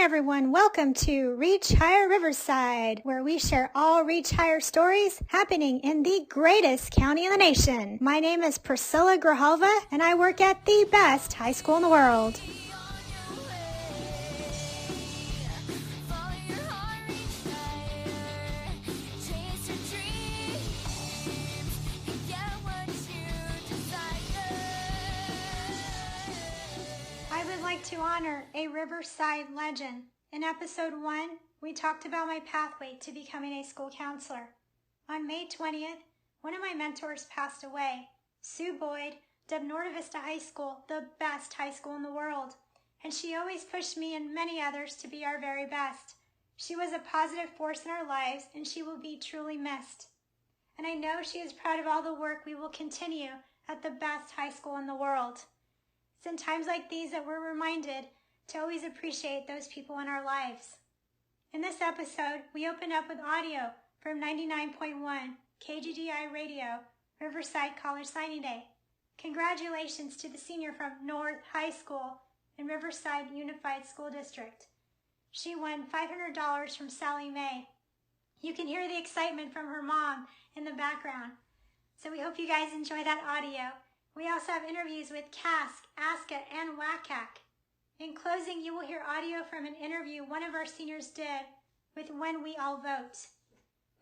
everyone, welcome to Reach Higher Riverside, where we share all Reach Higher stories happening in the greatest county in the nation. My name is Priscilla Grijalva, and I work at the best high school in the world. I would like to honor a Riverside legend. In episode 1, we talked about my pathway to becoming a school counselor. On May 20th, one of my mentors passed away. Sue Boyd dubbed Norte Vista High School the best high school in the world, and she always pushed me and many others to be our very best. She was a positive force in our lives, and she will be truly missed. And I know she is proud of all the work we will continue at the best high school in the world. It's in times like these that we're reminded to always appreciate those people in our lives. In this episode, we open up with audio from 99.1 KGGI Radio, Riverside College Signing Day. Congratulations to the senior from North High School in Riverside Unified School District. She won $500 from Sally Mae. You can hear the excitement from her mom in the background. So we hope you guys enjoy that audio. We also have interviews with CASC, ASCA, and WACAC. In closing, you will hear audio from an interview one of our seniors did with When We All Vote.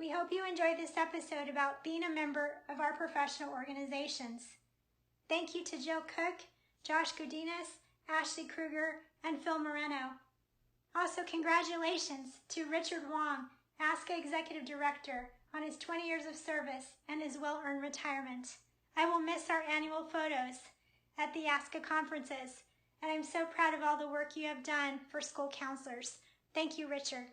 We hope you enjoyed this episode about being a member of our professional organizations. Thank you to Jill Cook, Josh Godinez, Ashley Kruger, and Phil Moreno. Also, congratulations to Richard Wong, ASCA Executive Director, on his 20 years of service and his well-earned retirement. I will miss our annual photos at the ASCA conferences, and I'm so proud of all the work you have done for school counselors. Thank you, Richard.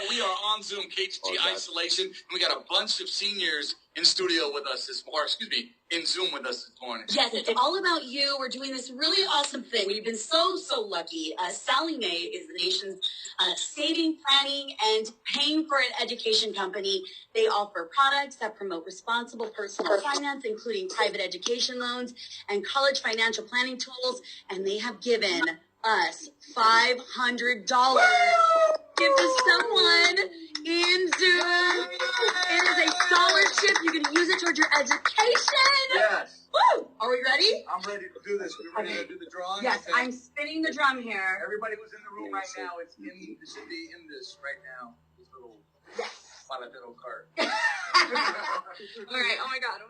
We are on Zoom, KGGI isolation, and we got a bunch of seniors in studio with us in Zoom with us this morning. Yes, it's all about you. We're doing this really awesome thing. We've been so lucky. Sally Mae is the nation's saving, planning, and paying for an education company. They offer products that promote responsible personal finance, including private education loans and college financial planning tools, and they have given us $500 give to someone in Zoom. It is a scholarship. You can use it towards your education. Yes. Woo! Are we ready? I'm ready to do this. We're ready to do the drawing. Yes, Okay. I'm spinning the drum here. Everybody who's in the room right now, it should be in this right now. This little palatero card. All right. Oh my God.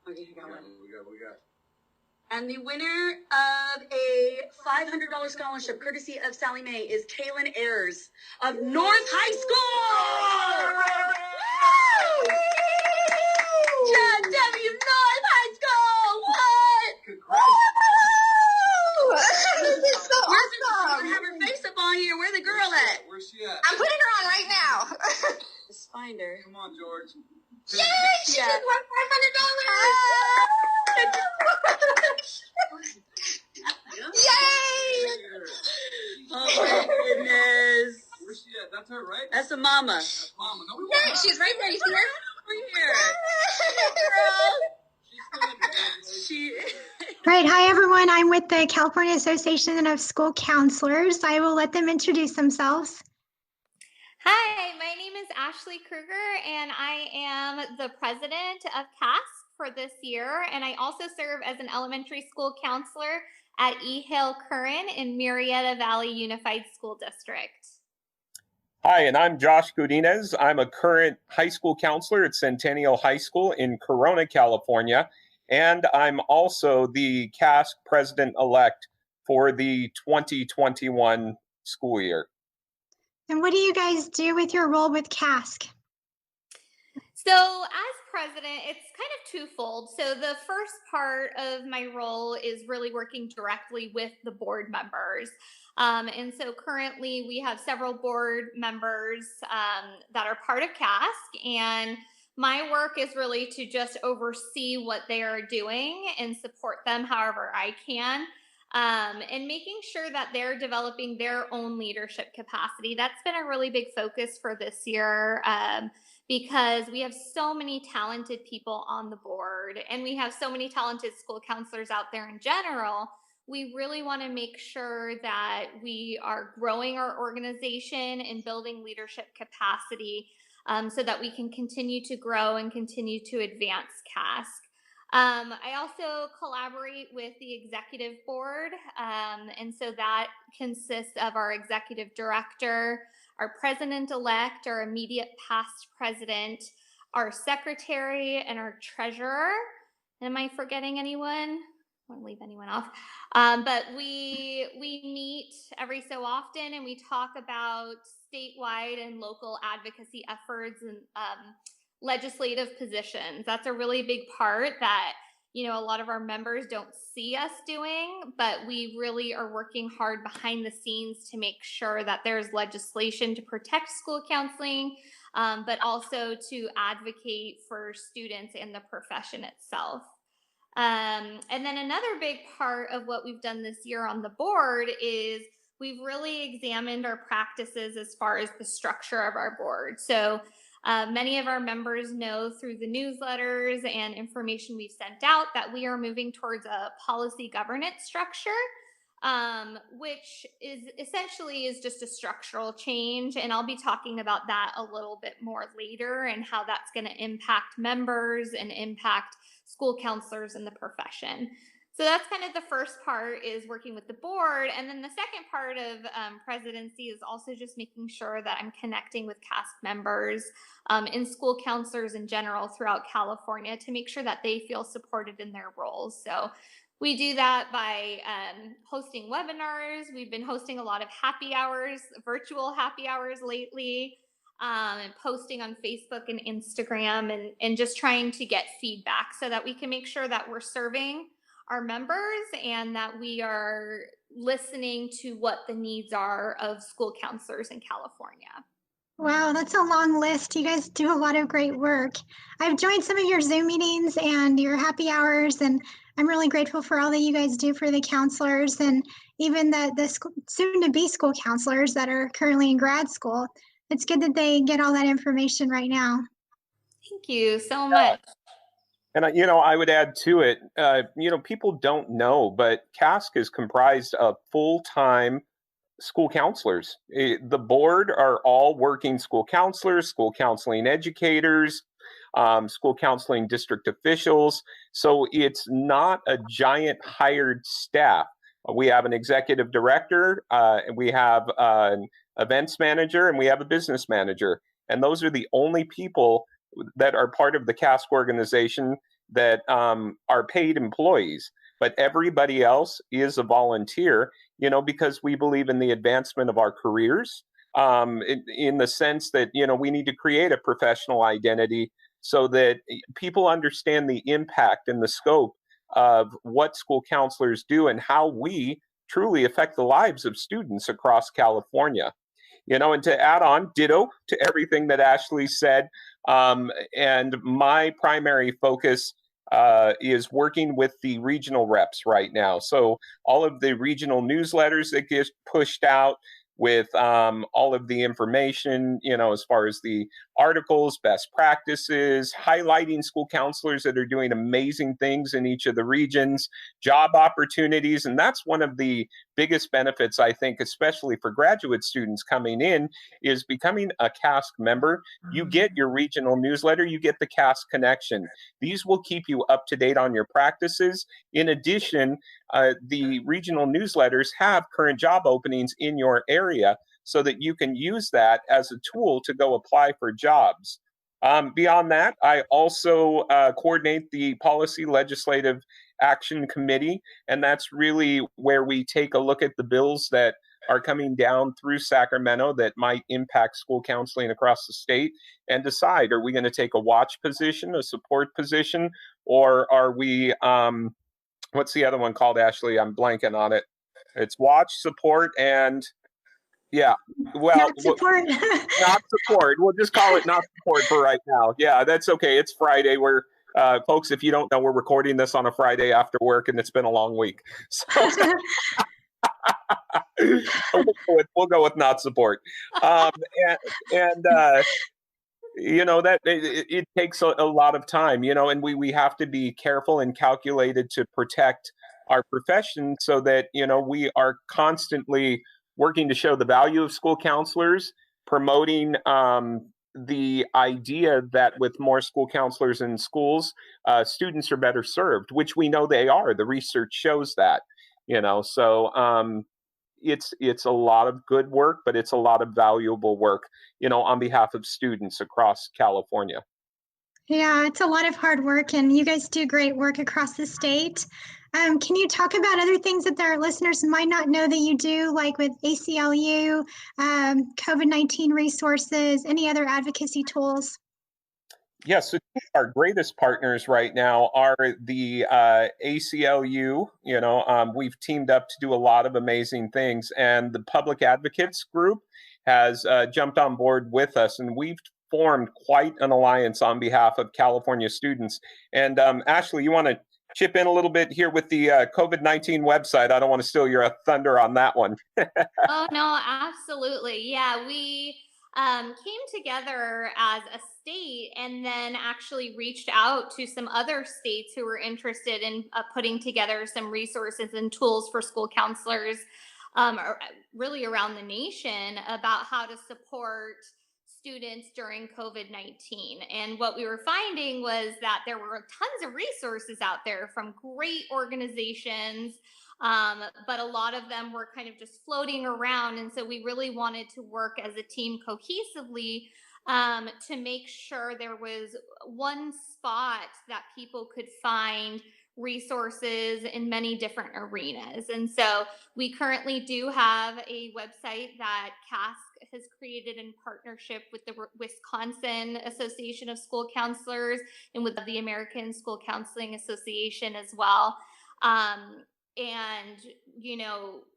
Okay, I got one. We got. And the winner of a $500 scholarship, courtesy of Sally Mae, is Kaylin Ayers of North High School. Woo! John W. North High School. What? This is so awesome. Have her face up on here. Where the girl at? Where's she at? I'm putting her on right now. Let's find her. Come on, George. Yay! She just won $500. Yay! Oh my goodness. Where's she at? That's her, right? That's a mama. That's Mama. No, we Yay! want She's right there. You see her? She's here. Right, hi everyone. I'm with the California Association of School Counselors. I will let them introduce themselves. Hi, my name is Ashley Kruger, and I am the president of CASC for this year, and I also serve as an elementary school counselor at E. Hale Curran in Murrieta Valley Unified School District. Hi, and I'm Josh Godinez. I'm a current high school counselor at Centennial High School in Corona, California, and I'm also the CASC president-elect for the 2021 school year. And what do you guys do with your role with CASC? So as president, it's kind of twofold. So the first part of my role is really working directly with the board members. And so currently we have several board members that are part of CASC, and my work is really to just oversee what they are doing and support them however I can. And making sure that they're developing their own leadership capacity. That's been a really big focus for this year because we have so many talented people on the board, and we have so many talented school counselors out there in general. we really want to make sure that we are growing our organization and building leadership capacity so that we can continue to grow and continue to advance CASC. I also collaborate with the executive board, and so that consists of our executive director, our president-elect, our immediate past president, our secretary, and our treasurer. Am I forgetting anyone? I don't want to leave anyone off. But we meet every so often, and we talk about statewide and local advocacy efforts and legislative positions. That's a really big part that, you know, a lot of our members don't see us doing, but we really are working hard behind the scenes to make sure that there's legislation to protect school counseling, but also to advocate for students and the profession itself. And then another big part of what we've done this year on the board is we've really examined our practices as far as the structure of our board. So many of our members know through the newsletters and information we've sent out that we are moving towards a policy governance structure, which is essentially just a structural change. And I'll be talking about that a little bit more later and how that's going to impact members and impact school counselors in the profession. So that's kind of the first part, is working with the board. And then the second part of presidency is also just making sure that I'm connecting with CASC members and school counselors in general throughout California to make sure that they feel supported in their roles. So we do that by hosting webinars. We've been hosting a lot of happy hours, virtual happy hours lately, and posting on Facebook and Instagram, and just trying to get feedback so that we can make sure that we're serving our members and that we are listening to what the needs are of school counselors in California. Wow, that's a long list. You guys do a lot of great work. I've joined some of your Zoom meetings and your happy hours, and I'm really grateful for all that you guys do for the counselors and even the soon-to-be school counselors that are currently in grad school. It's good that they get all that information right now. Thank you so much. And, you know, I would add to it, you know, people don't know, but CASC is comprised of full-time school counselors. The board are all working school counselors, school counseling educators, school counseling district officials. So it's not a giant hired staff. We have an executive director, and we have an events manager, and we have a business manager. And those are the only people that are part of the CASC organization that are paid employees. But everybody else is a volunteer, you know, because we believe in the advancement of our careers, in the sense that, you know, we need to create a professional identity so that people understand the impact and the scope of what school counselors do and how we truly affect the lives of students across California. You know, and to add on, ditto to everything that Ashley said, and my primary focus is working with the regional reps right now. So all of the regional newsletters that get pushed out with all of the information, you know, as far as the articles, best practices, highlighting school counselors that are doing amazing things in each of the regions, job opportunities. And that's one of the biggest benefits, I think, especially for graduate students coming in, is becoming a CASC member. You get your regional newsletter, you get the CASC connection. These will keep you up to date on your practices. In addition, the regional newsletters have current job openings in your area so that you can use that as a tool to go apply for jobs. Beyond that, I also coordinate the Policy Legislative Action Committee, and that's really where we take a look at the bills that are coming down through Sacramento that might impact school counseling across the state and decide, are we going to take a watch position, a support position, or are we, what's the other one called, Ashley? I'm blanking on it. It's watch, support, and yeah, well, Not support. not support. We'll just call it not support for right now. Yeah, that's okay. It's Friday. We're folks, if you don't know, we're recording this on a Friday after work, and it's been a long week. So we'll go with not support. You know, that it takes a lot of time, you know, and we have to be careful and calculated to protect our profession so that, we are constantly working to show the value of school counselors, promoting the idea that with more school counselors in schools, students are better served, which we know they are. The research shows that, so it's a lot of good work, but it's a lot of valuable work, on behalf of students across California. Yeah, it's a lot of hard work, and you guys do great work across the state. Can you talk about other things that our listeners might not know that you do, like with ACLU, COVID-19 resources, any other advocacy tools? Yes, so our greatest partners right now are the ACLU. We've teamed up to do a lot of amazing things, and the Public Advocates Group has jumped on board with us, and we've formed quite an alliance on behalf of California students. And Ashley, you want to chip in a little bit here with the COVID-19 website? I don't want to steal your thunder on that one. Oh, no, absolutely. Yeah, we came together as a state and then actually reached out to some other states who were interested in putting together some resources and tools for school counselors really around the nation about how to support students during COVID-19. And what we were finding was that there were tons of resources out there from great organizations, but a lot of them were kind of just floating around. And so we really wanted to work as a team cohesively to make sure there was one spot that people could find resources in many different arenas. And so we currently do have a website that CASC has created in partnership with the Wisconsin Association of School Counselors and with the American School Counseling Association as well. And,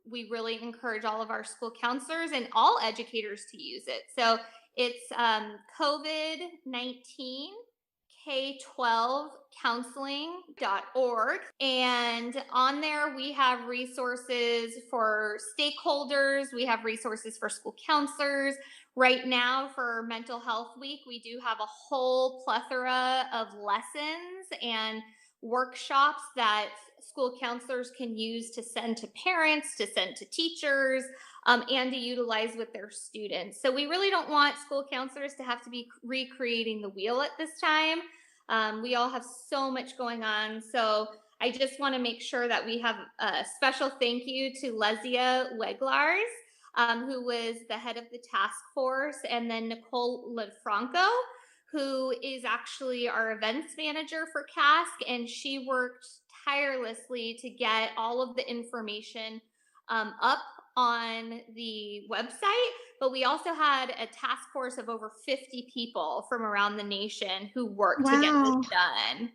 we really encourage all of our school counselors and all educators to use it. So it's COVID-19 K12 counseling.org. And on there, we have resources for stakeholders. We have resources for school counselors. Right now, for Mental Health Week, we do have a whole plethora of lessons and workshops that school counselors can use to send to parents, to send to teachers, and to utilize with their students. So we really don't want school counselors to have to be recreating the wheel at this time. We all have so much going on. So I just want to make sure that we have a special thank you to Lesia Weglars, who was the head of the task force, and then Nicole Lefranco, who is actually our events manager for CASC, and she worked tirelessly to get all of the information up on the website. But we also had a task force of over 50 people from around the nation who worked to get this done.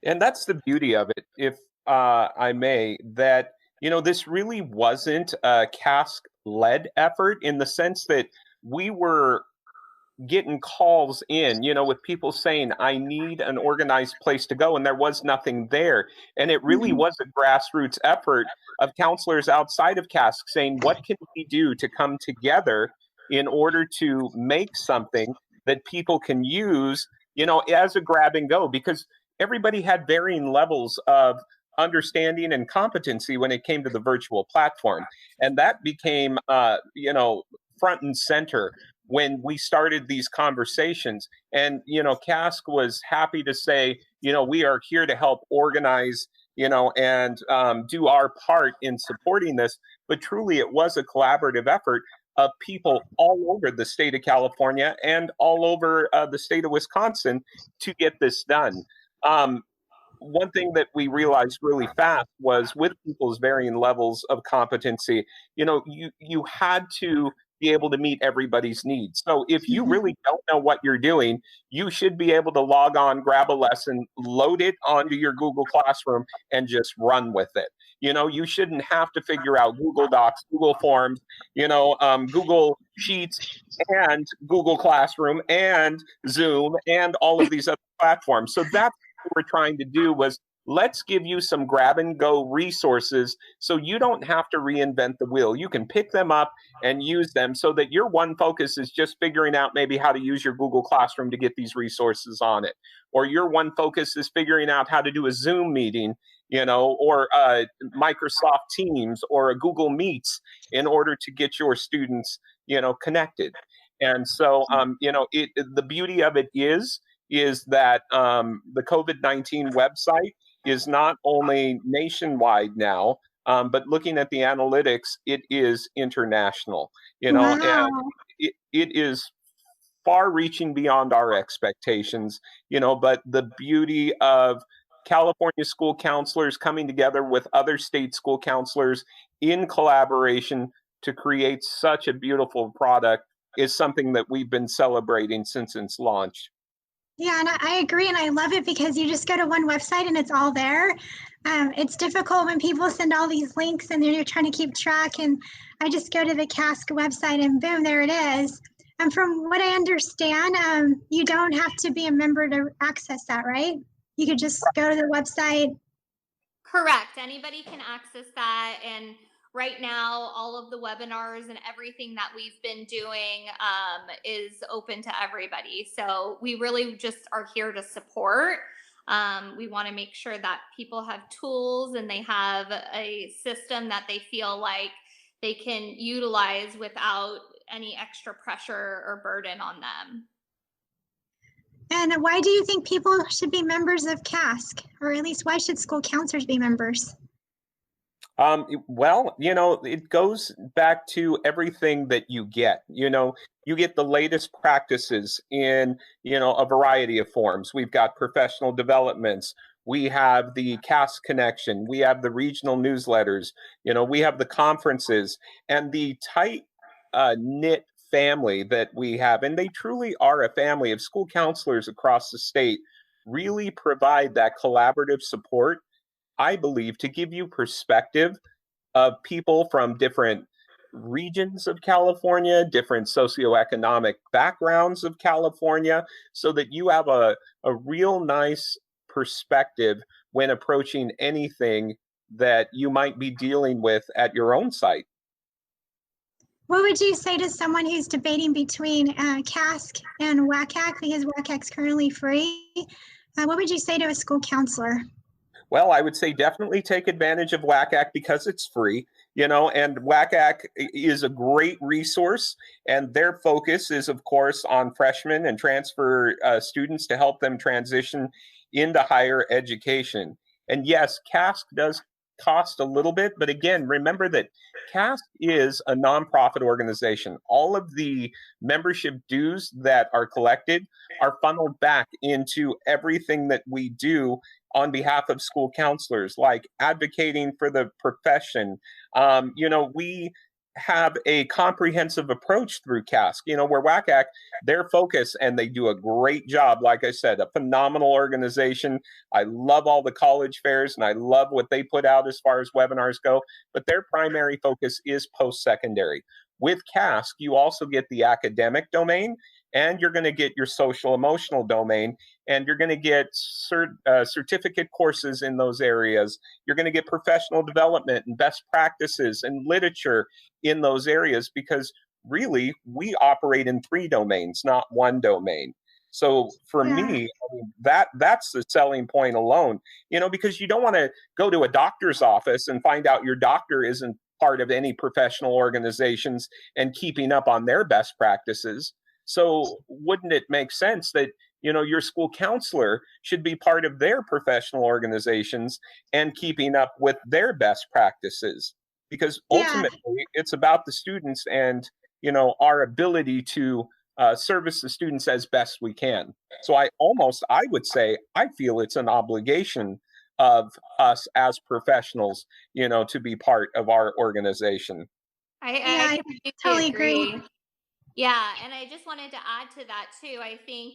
And that's the beauty of it, if I may, that, this really wasn't a CASC-led effort in the sense that we were getting calls in, with people saying, I need an organized place to go. And there was nothing there. And it really was a grassroots effort of counselors outside of CASC saying, what can we do to come together in order to make something that people can use, as a grab and go? Because everybody had varying levels of understanding and competency when it came to the virtual platform. And that became, front and center when we started these conversations. And, CASC was happy to say, we are here to help organize, and do our part in supporting this. But truly, it was a collaborative effort of people all over the state of California and all over the state of Wisconsin to get this done. One thing that we realized really fast was with people's varying levels of competency, you had to be able to meet everybody's needs. So if you really don't know what you're doing, you should be able to log on, grab a lesson, load it onto your Google Classroom, and just run with it. You shouldn't have to figure out Google Docs, Google Forms, Google Sheets, and Google Classroom, and Zoom, and all of these other platforms. So that's what we're trying to do was, let's give you some grab and go resources so you don't have to reinvent the wheel. You can pick them up and use them so that your one focus is just figuring out maybe how to use your Google Classroom to get these resources on it. Or your one focus is figuring out how to do a Zoom meeting or Microsoft Teams or a Google Meets in order to get your students, connected. And so, the beauty of it is that the COVID-19 website is not only nationwide now, but looking at the analytics, it is international, Wow. and it is far reaching beyond our expectations, but the beauty of California school counselors coming together with other state school counselors in collaboration to create such a beautiful product is something that we've been celebrating since its launch. Yeah, and I agree, and I love it because you just go to one website and it's all there. It's difficult when people send all these links and then you're trying to keep track, and I just go to the CASC website and boom, there it is. And from what I understand, you don't have to be a member to access that, right? You could just go to the website. Correct. Anybody can access that. And right now, all of the webinars and everything that we've been doing is open to everybody. So we really just are here to support. We want to make sure that people have tools and they have a system that they feel like they can utilize without any extra pressure or burden on them. And why do you think people should be members of CASC? Or at least why should school counselors be members? Well, it goes back to everything that you get. You get the latest practices in, a variety of forms. We've got professional developments. We have the CASC connection. We have the regional newsletters. We have the conferences and the tight knit family that we have. And they truly are a family of school counselors across the state, really provide that collaborative support, I believe, to give you perspective of people from different regions of California, different socioeconomic backgrounds of California, so that you have a real nice perspective when approaching anything that you might be dealing with at your own site. What would you say to someone who's debating between CASC and WACAC, because WACAC's currently free? What would you say to a school counselor? Well, I would say definitely take advantage of WACAC because it's free, and WACAC is a great resource, and their focus is, of course, on freshmen and transfer students to help them transition into higher education. And yes, CASC does cost a little bit, but again, remember that CASC is a nonprofit organization. All of the membership dues that are collected are funneled back into everything that we do on behalf of school counselors, like advocating for the profession. We have a comprehensive approach through CASC, where WACAC, their focus, and they do a great job. Like I said, a phenomenal organization. I love all the college fairs and I love what they put out as far as webinars go, but their primary focus is post-secondary. With CASC, you also get the academic domain, and you're going to get your social emotional domain, and you're going to get certificate courses in those areas. You're going to get professional development and best practices and literature in those areas, because really we operate in 3 domains, not 1 domain. So for me, that's the selling point alone, because you don't want to go to a doctor's office and find out your doctor isn't part of any professional organizations and keeping up on their best practices. So wouldn't it make sense that, your school counselor should be part of their professional organizations and keeping up with their best practices? Because ultimately it's about the students and, our ability to service the students as best we can. So I would say, I feel it's an obligation of us as professionals, to be part of our organization. I totally agree. Yeah, and I just wanted to add to that too. I think,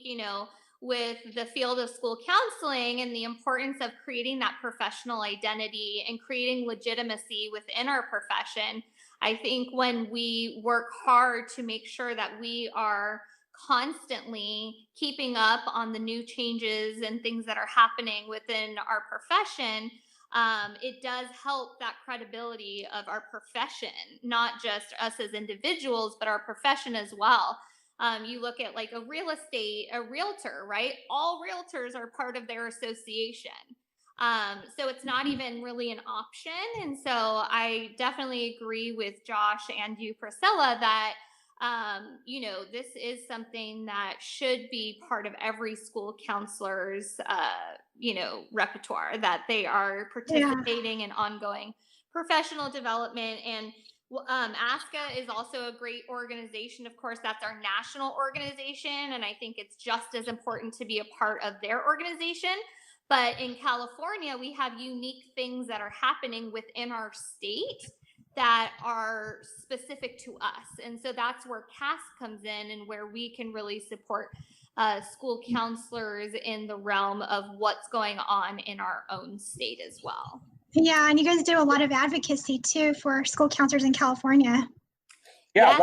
with the field of school counseling and the importance of creating that professional identity and creating legitimacy within our profession, I think when we work hard to make sure that we are constantly keeping up on the new changes and things that are happening within our profession, it does help that credibility of our profession, not just us as individuals, but our profession as well. You look at like a realtor, right? All realtors are part of their association. So it's not even really an option. And so I definitely agree with Josh and you, Priscilla, that this is something that should be part of every school counselor's, repertoire, that they are participating in ongoing professional development. And ASCA is also a great organization. Of course, that's our national organization, and I think it's just as important to be a part of their organization. But in California, we have unique things that are happening within our state that are specific to us. And so that's where CASC comes in, and where we can really support school counselors in the realm of what's going on in our own state as well. Yeah, and you guys do a lot of advocacy too for school counselors in California. Yeah,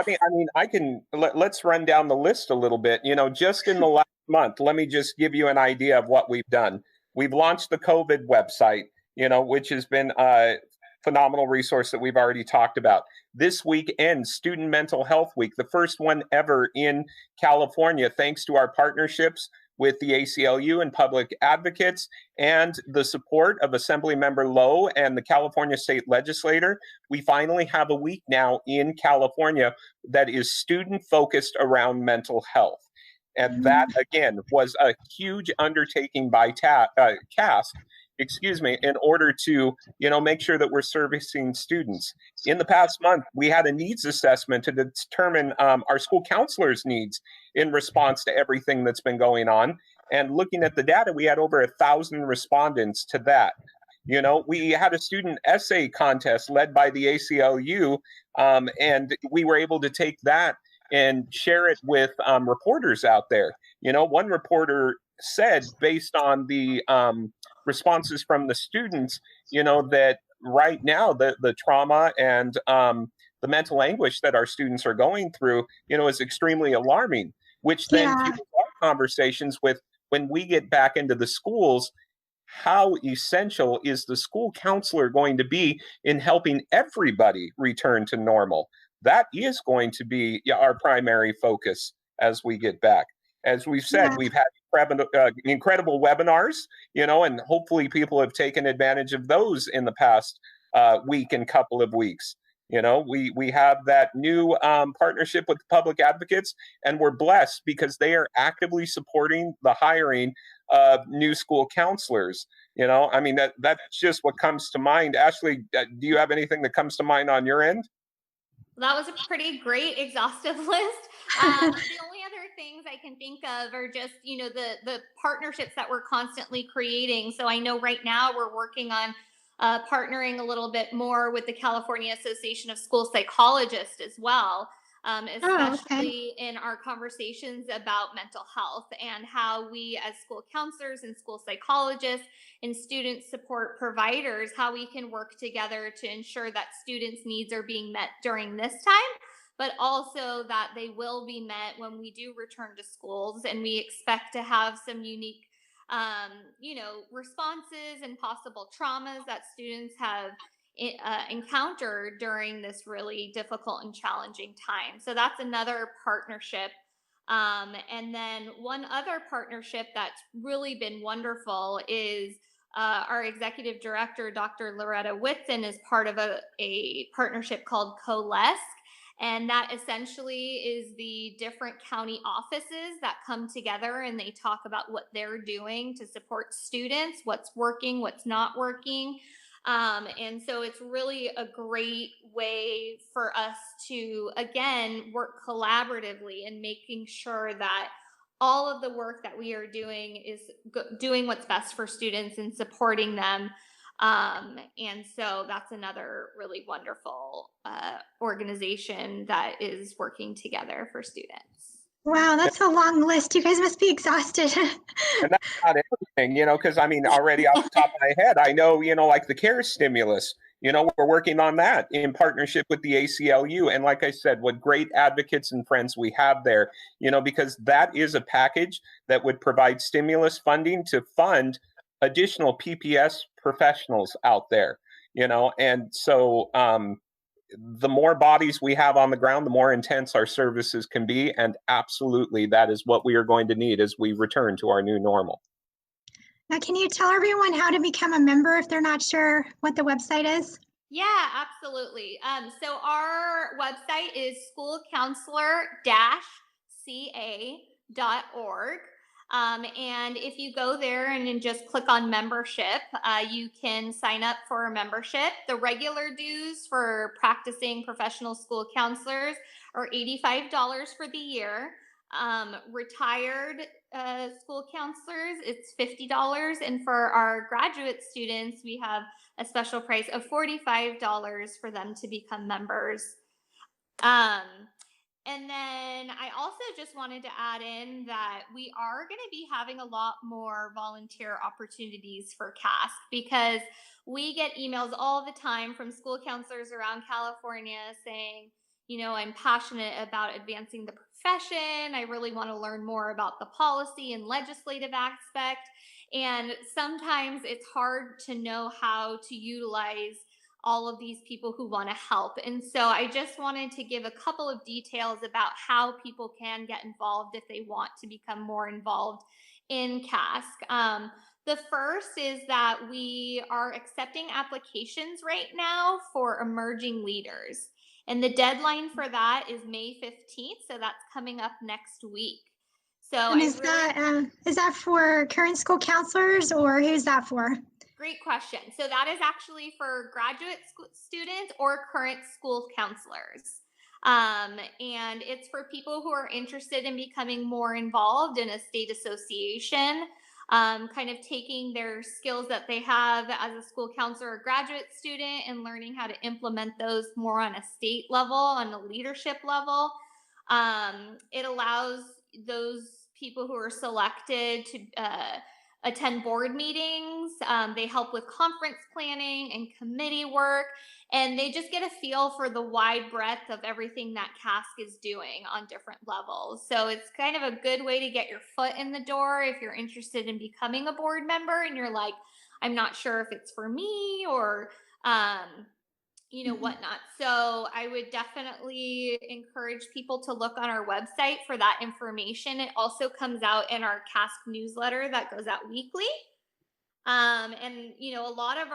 let's run down the list a little bit. Just in the last month, let me just give you an idea of what we've done. We've launched the COVID website, which has been a phenomenal resource that we've already talked about. This week ends Student Mental Health Week, the first one ever in California, thanks to our partnerships with the ACLU and public advocates and the support of Assemblymember Lowe and the California State Legislature. We finally have a week now in California that is student-focused around mental health. And that, again, was a huge undertaking by CASC, in order to, make sure that we're servicing students. In the past month, we had a needs assessment to determine our school counselors' needs in response to everything that's been going on. And looking at the data, we had over 1,000 respondents to that. We had a student essay contest led by the ACLU, and we were able to take that and share it with reporters out there. One reporter said, based on the responses from the students, that right now the trauma and the mental anguish that our students are going through, is extremely alarming, which then fuels our conversations with, when we get back into the schools, how essential is the school counselor going to be in helping everybody return to normal? That is going to be our primary focus as we get back. As we've said, we've had incredible webinars, and hopefully people have taken advantage of those in the past week and couple of weeks. We have that new partnership with public advocates, and we're blessed because they are actively supporting the hiring of new school counselors. That's just what comes to mind. Ashley, do you have anything that comes to mind on your end? That was a pretty great exhaustive list. The only other things I can think of are just, the partnerships that we're constantly creating. So I know right now we're working on partnering a little bit more with the California Association of School Psychologists as well, especially in our conversations about mental health, and how we as school counselors and school psychologists and student support providers, how we can work together to ensure that students' needs are being met during this time, but also that they will be met when we do return to schools. And we expect to have some unique responses and possible traumas that students have encountered during this really difficult and challenging time. So that's another partnership. And then one other partnership that's really been wonderful is our executive director, Dr. Loretta Whitson, is part of a partnership called Coalesce. And that essentially is the different county offices that come together and they talk about what they're doing to support students, what's working, what's not working. And so it's really a great way for us to, again, work collaboratively and making sure that all of the work that we are doing is doing what's best for students and supporting them. And so that's another really wonderful organization that is working together for students. Wow, that's a long list. You guys must be exhausted. And that's not everything, because already off the top of my head, I know, like the CARE stimulus, we're working on that in partnership with the ACLU. And like I said, what great advocates and friends we have there, because that is a package that would provide stimulus funding to fund additional PPS professionals out there, and so the more bodies we have on the ground, the more intense our services can be. And absolutely, that is what we are going to need as we return to our new normal. Now, can you tell everyone how to become a member if they're not sure what the website is? Yeah, absolutely. So our website is schoolcounselor-ca.org. And if you go there and then just click on membership, you can sign up for a membership. The regular dues for practicing professional school counselors are $85 for the year. Retired school counselors, it's $50. And for our graduate students, we have a special price of $45 for them to become members. And then I also just wanted to add in that we are going to be having a lot more volunteer opportunities for CASC, because we get emails all the time from school counselors around California saying, you know, I'm passionate about advancing the profession. I really want to learn more about the policy and legislative aspect. And sometimes it's hard to know how to utilize all of these people who want to help. And so I just wanted to give a couple of details about how people can get involved if they want to become more involved in CASC. The first is that we are accepting applications right now for emerging leaders. And the deadline for that is May 15th. So that's coming up next week. So And is that for current school counselors, or who's that for? Great question. So that is actually for graduate students or current school counselors. And it's for people who are interested in becoming more involved in a state association, kind of taking their skills that they have as a school counselor or graduate student and learning how to implement those more on a state level, on a leadership level. It allows those people who are selected to attend board meetings. They help with conference planning and committee work, and they just get a feel for the wide breadth of everything that CASC is doing on different levels. So it's kind of a good way to get your foot in the door if you're interested in becoming a board member and you're like, I'm not sure if it's for me, or whatnot. So I would definitely encourage people to look on our website for that information. It also comes out in our CASC newsletter that goes out weekly. And a lot of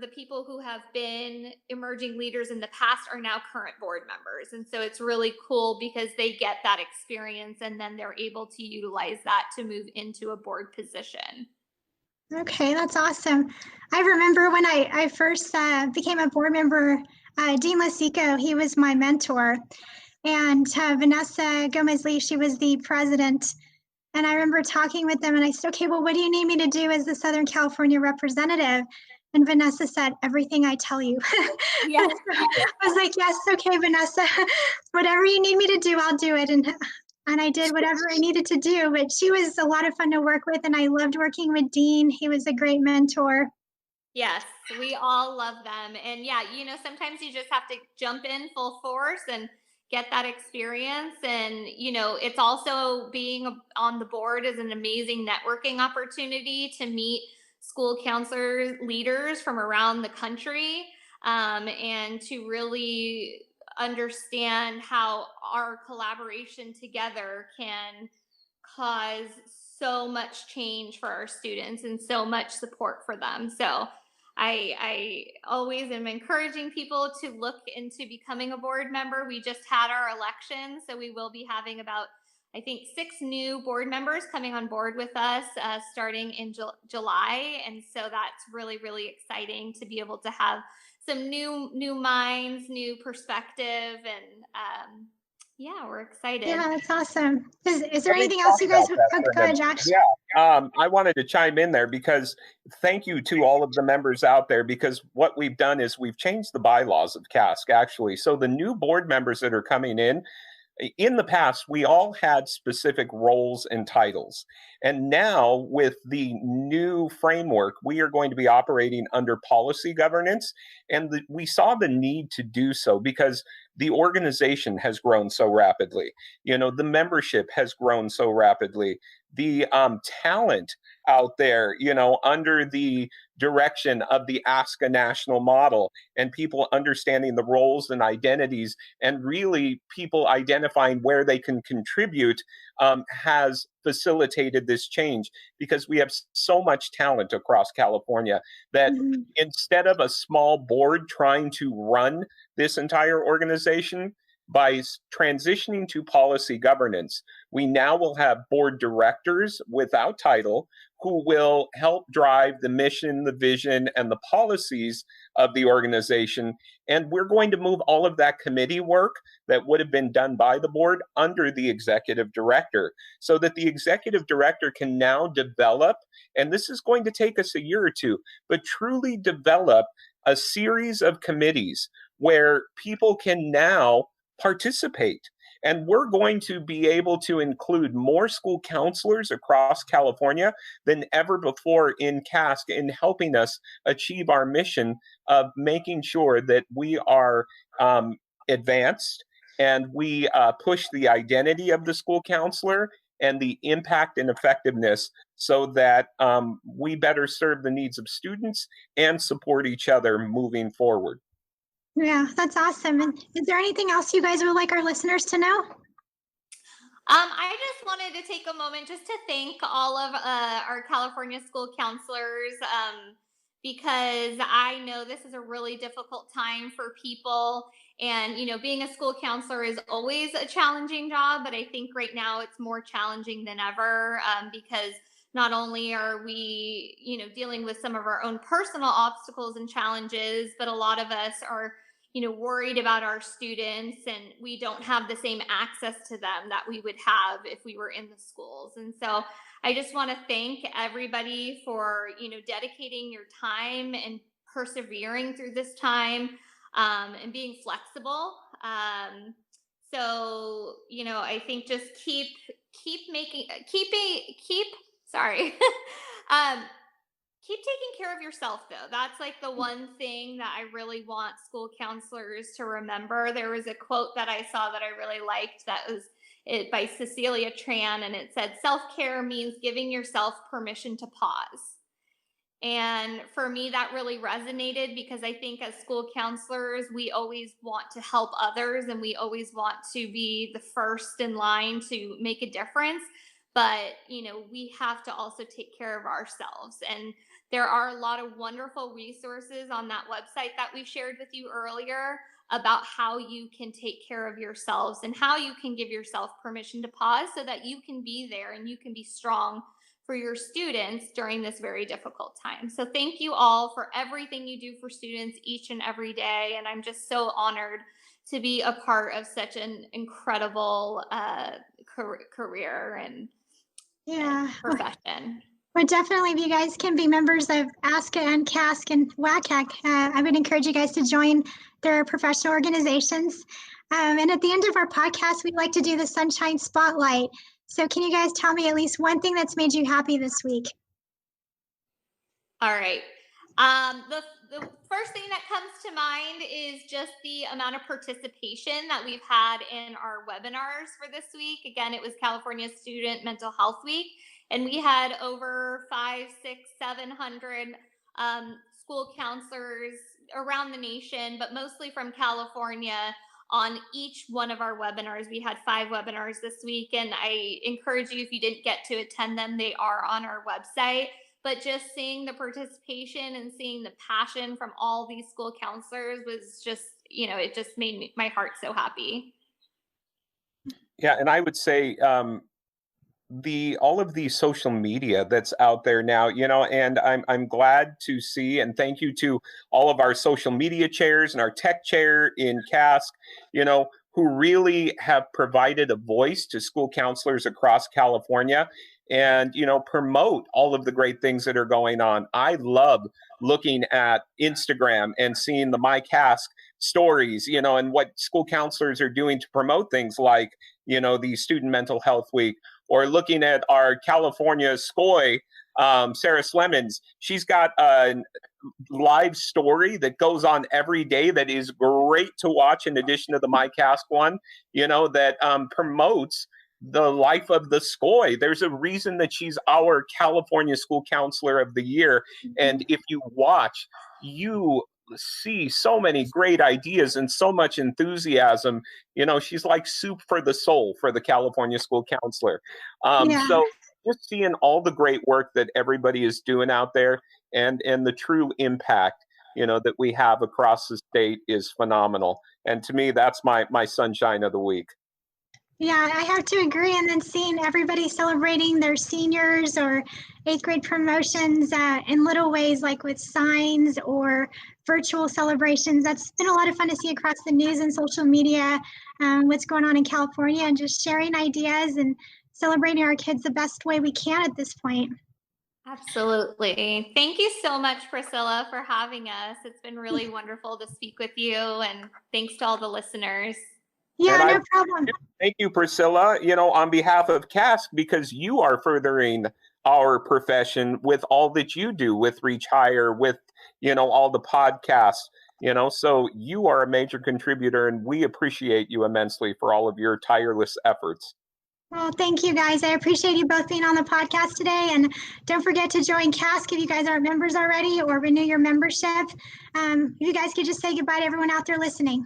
the people who have been emerging leaders in the past are now current board members. And so it's really cool because they get that experience and then they're able to utilize that to move into a board position. Okay, that's awesome. I remember when I first became a board member, Dean Lasico, he was my mentor, and Vanessa Gomez-Lee, she was the president. And I remember talking with them and I said, okay, well, what do you need me to do as the Southern California representative? And Vanessa said, everything I tell you. Yes. I was like, yes, okay, Vanessa, whatever you need me to do, I'll do it. And I did whatever I needed to do, but she was a lot of fun to work with, and I loved working with Dean. He was a great mentor. Yes, we all love them. And yeah, sometimes you just have to jump in full force and get that experience. And, it's also being on the board is an amazing networking opportunity to meet school counselor leaders from around the country, and to really understand how our collaboration together can cause so much change for our students and so much support for them. So I always am encouraging people to look into becoming a board member. We just had our election, so we will be having about, I think, 6 new board members coming on board with us starting in July. And so that's really, really exciting to be able to have some new minds, new perspective, and yeah, we're excited. Yeah, that's awesome. Is there anything else you guys would go ahead, Josh? Yeah, I wanted to chime in there because thank you to all of the members out there, because what we've done is we've changed the bylaws of CASC, actually. So the new board members that are coming in the past, we all had specific roles and titles. And now with the new framework, we are going to be operating under policy governance. And we saw the need to do so because the organization has grown so rapidly. The membership has grown so rapidly. the talent out there, under the direction of the ASCA national model, and people understanding the roles and identities, and really people identifying where they can contribute, has facilitated this change, because we have so much talent across California that instead of a small board trying to run this entire organization, by transitioning to policy governance, we now will have board directors without title who will help drive the mission, the vision, and the policies of the organization. And we're going to move all of that committee work that would have been done by the board under the executive director, so that the executive director can now develop, and this is going to take us a year or two, but truly develop a series of committees where people can now participate. And we're going to be able to include more school counselors across California than ever before in CASC in helping us achieve our mission of making sure that we are advanced, and we push the identity of the school counselor and the impact and effectiveness, so that we better serve the needs of students and support each other moving forward. Yeah, that's awesome. And is there anything else you guys would like our listeners to know? I just wanted to take a moment just to thank all of our California school counselors, because I know this is a really difficult time for people. And, being a school counselor is always a challenging job, but I think right now it's more challenging than ever, because not only are we, dealing with some of our own personal obstacles and challenges, but a lot of us are, worried about our students, and we don't have the same access to them that we would have if we were in the schools. And so I just want to thank everybody for, dedicating your time and persevering through this time, and being flexible. So, I think just keep taking care of yourself, though. That's like the one thing that I really want school counselors to remember. There was a quote that I saw that I really liked, that was by Cecilia Tran, and it said, "Self-care means giving yourself permission to pause." And for me, that really resonated, because I think as school counselors, we always want to help others, and we always want to be the first in line to make a difference. But, we have to also take care of ourselves. And there are a lot of wonderful resources on that website that we shared with you earlier about how you can take care of yourselves and how you can give yourself permission to pause, so that you can be there and you can be strong for your students during this very difficult time. So thank you all for everything you do for students each and every day. And I'm just so honored to be a part of such an incredible career and profession. Well, definitely, if you guys can be members of ASCA and CASC and WACAC, I would encourage you guys to join their professional organizations. And at the end of our podcast, we like to do the Sunshine Spotlight. So can you guys tell me at least one thing that's made you happy this week? All right. The first thing that comes to mind is just the amount of participation that we've had in our webinars for this week. Again, it was California Student Mental Health Week, and we had over 500, 600, 700 school counselors around the nation, but mostly from California, on each one of our webinars. We had 5 webinars this week, and I encourage you, if you didn't get to attend them, they are on our website. But just seeing the participation and seeing the passion from all these school counselors was just, it just made my heart so happy. Yeah, and I would say all of the social media that's out there now, and I'm glad to see, and thank you to all of our social media chairs and our tech chair in CASC, who really have provided a voice to school counselors across California, and promote all of the great things that are going on. I love looking at Instagram and seeing the MyCASC stories, and what school counselors are doing to promote things like, the Student Mental Health Week, or looking at our California SCOI, Sarah Slemons. She's got a live story that goes on every day that is great to watch, in addition to the MyCASC one, that promotes the life of the SCOI. There's a reason that she's our California School Counselor of the Year. And if you watch, you see so many great ideas and so much enthusiasm. You know, she's like soup for the soul for the California School Counselor. So just seeing all the great work that everybody is doing out there and the true impact, you know, that we have across the state is phenomenal. And to me, that's my sunshine of the week. Yeah, I have to agree. And then seeing everybody celebrating their seniors or 8th grade promotions in little ways, like with signs or virtual celebrations, that's been a lot of fun to see across the news and social media, what's going on in California, and just sharing ideas and celebrating our kids the best way we can at this point. Absolutely. Thank you so much, Priscilla, for having us. It's been really wonderful to speak with you, and thanks to all the listeners. Yeah, no problem. Thank you, Priscilla, you know, on behalf of CASC, because you are furthering our profession with all that you do with Reach Higher, with, you know, all the podcasts, you know, so you are a major contributor, and we appreciate you immensely for all of your tireless efforts. Well, thank you guys. I appreciate you both being on the podcast today. And don't forget to join CASC if you guys aren't members already, or renew your membership. You guys could just say goodbye to everyone out there listening.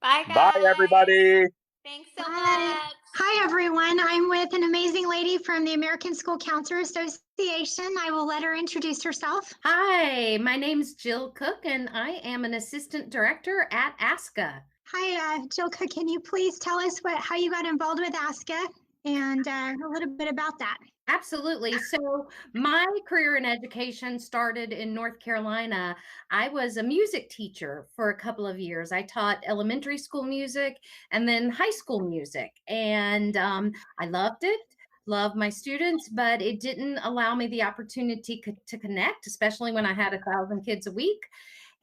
Bye, guys. Bye, everybody. Thanks so Bye. much. Hi, everyone. I'm with an amazing lady from the American School Counselor Association. I will let her introduce herself. Hi, my name's Jill Cook, and I am an assistant director at ASCA. Hi, Jill Cook. Can you please tell us how you got involved with ASCA and a little bit about that? Absolutely. So my career in education started in North Carolina. I was a music teacher for a couple of years. I taught elementary school music and then high school music. And I loved it, loved my students, but it didn't allow me the opportunity to connect, especially when I had 1,000 kids a week.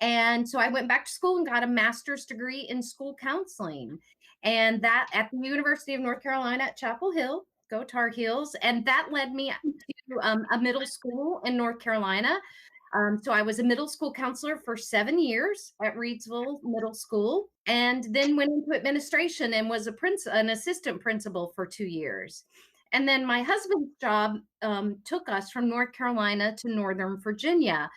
And so I went back to school and got a master's degree in school counseling. And that at the University of North Carolina at Chapel Hill. Go Tar Heels. And that led me to a middle school in North Carolina. So I was a middle school counselor for 7 years at Reedsville Middle School, and then went into administration and was an assistant principal for 2 years. And then my husband's job took us from North Carolina to Northern Virginia.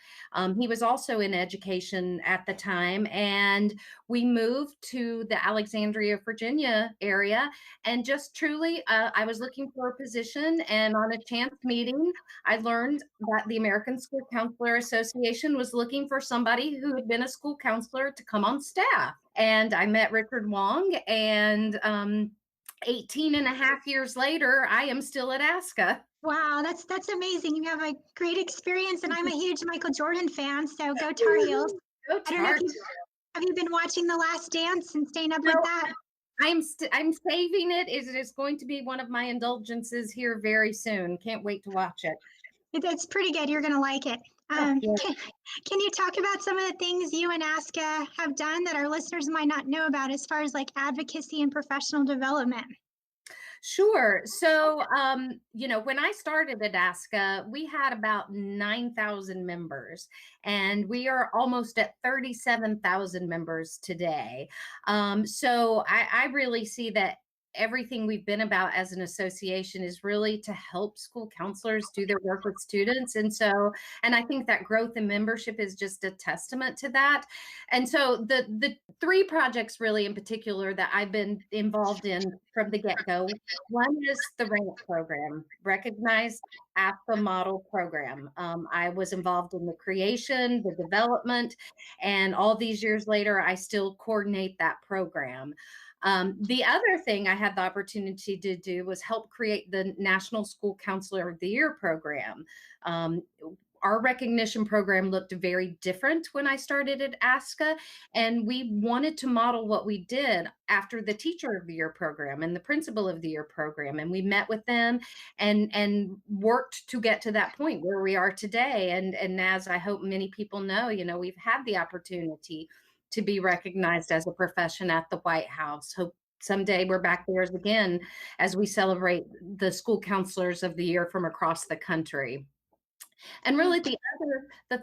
He was also in education at the time, and we moved to the Alexandria, Virginia area. And just truly, I was looking for a position, and on a chance meeting, I learned that the American School Counselor Association was looking for somebody who had been a school counselor to come on staff. And I met Richard Wong, and 18 and a half years later, I am still at ASCA. Wow, that's amazing. You have a great experience, and I'm a huge Michael Jordan fan, so go Tar Heels. Go Tar Heels. Have you been watching The Last Dance and staying up with that? I'm saving it. It is going to be one of my indulgences here very soon. Can't wait to watch it. It's pretty good. You're going to like it. Can you talk about some of the things you and ASCA have done that our listeners might not know about as far as like advocacy and professional development? Sure. So, when I started at ASCA, we had about 9,000 members, and we are almost at 37,000 members today. So I really see that everything we've been about as an association is really to help school counselors do their work with students. And I think that growth in membership is just a testament to that. And so the three projects really in particular that I've been involved in from the get-go, one is the RAMP program, Recognized ASCA Model Program. I was involved in the creation, the development, and all these years later, I still coordinate that program. The other thing I had the opportunity to do was help create the National School Counselor of the Year program. Our recognition program looked very different when I started at ASCA, and we wanted to model what we did after the Teacher of the Year program and the Principal of the Year program. And we met with them and worked to get to that point where we are today. And as I hope many people know, we've had the opportunity to be recognized as a profession at the White House. Hope someday we're back there again as we celebrate the School Counselors of the Year from across the country. And really the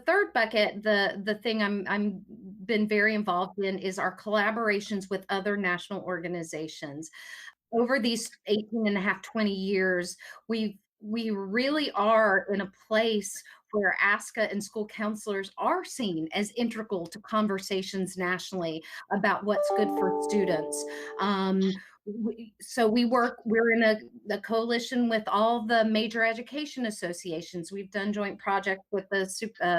third bucket, the thing I'm been very involved in is our collaborations with other national organizations. over these 18 and a half, 20 years, we really are in a place where ASCA and school counselors are seen as integral to conversations nationally about what's good for students. So we're in a coalition with all the major education associations. We've done joint projects with the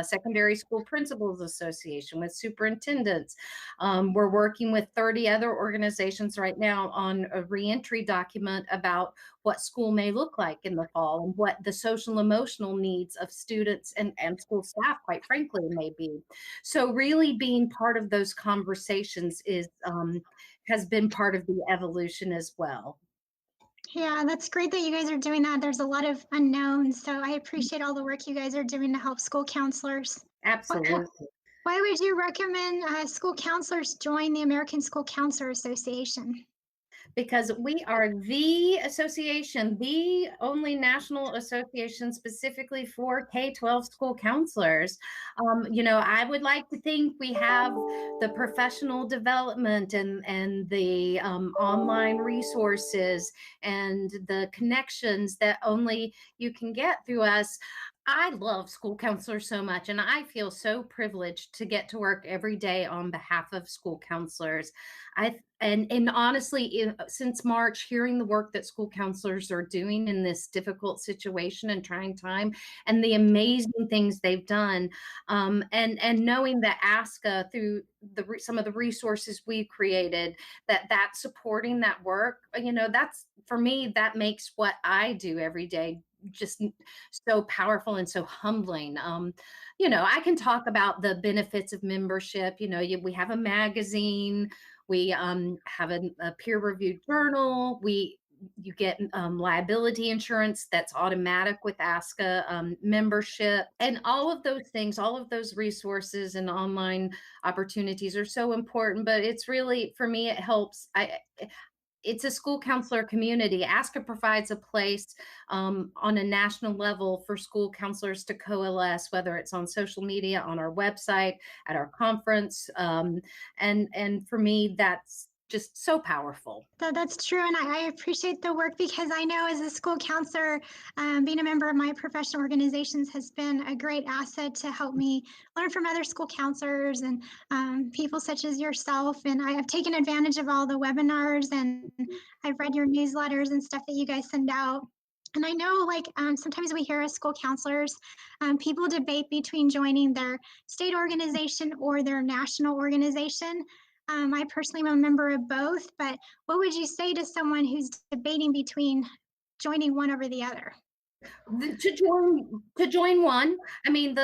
Secondary School Principals Association, with superintendents. We're working with 30 other organizations right now on a reentry document about what school may look like in the fall and what the social emotional needs of students and school staff, quite frankly, may be. So really being part of those conversations has been part of the evolution as well. Yeah, that's great that you guys are doing that. There's a lot of unknowns, so I appreciate all the work you guys are doing to help school counselors. Absolutely. Why would you recommend school counselors join the American School Counselor Association? Because we are the association, the only national association specifically for K-12 school counselors. I would like to think we have the professional development and the online resources and the connections that only you can get through us. I love school counselors so much, and I feel so privileged to get to work every day on behalf of school counselors. And honestly, since March, hearing the work that school counselors are doing in this difficult situation and trying time, and the amazing things they've done, and knowing that ASCA through some of the resources we've created, that's supporting that work, that's, for me, that makes what I do every day just so powerful and so humbling. I can talk about the benefits of membership. We have a magazine, we have a peer-reviewed journal, you get liability insurance that's automatic with ASCA membership, and all of those things, all of those resources and online opportunities are so important. But it's really, for me, it helps. It's a school counselor community. ASCA provides a place on a national level for school counselors to coalesce, whether it's on social media, on our website, at our conference. And for me, that's just so powerful. That's true. And I appreciate the work, because I know as a school counselor, being a member of my professional organizations has been a great asset to help me learn from other school counselors and people such as yourself. And I have taken advantage of all the webinars, and I've read your newsletters and stuff that you guys send out. And I know, sometimes we hear as school counselors, people debate between joining their state organization or their national organization. I personally am a member of both, but what would you say to someone who's debating between joining one over the other? To join one. I mean,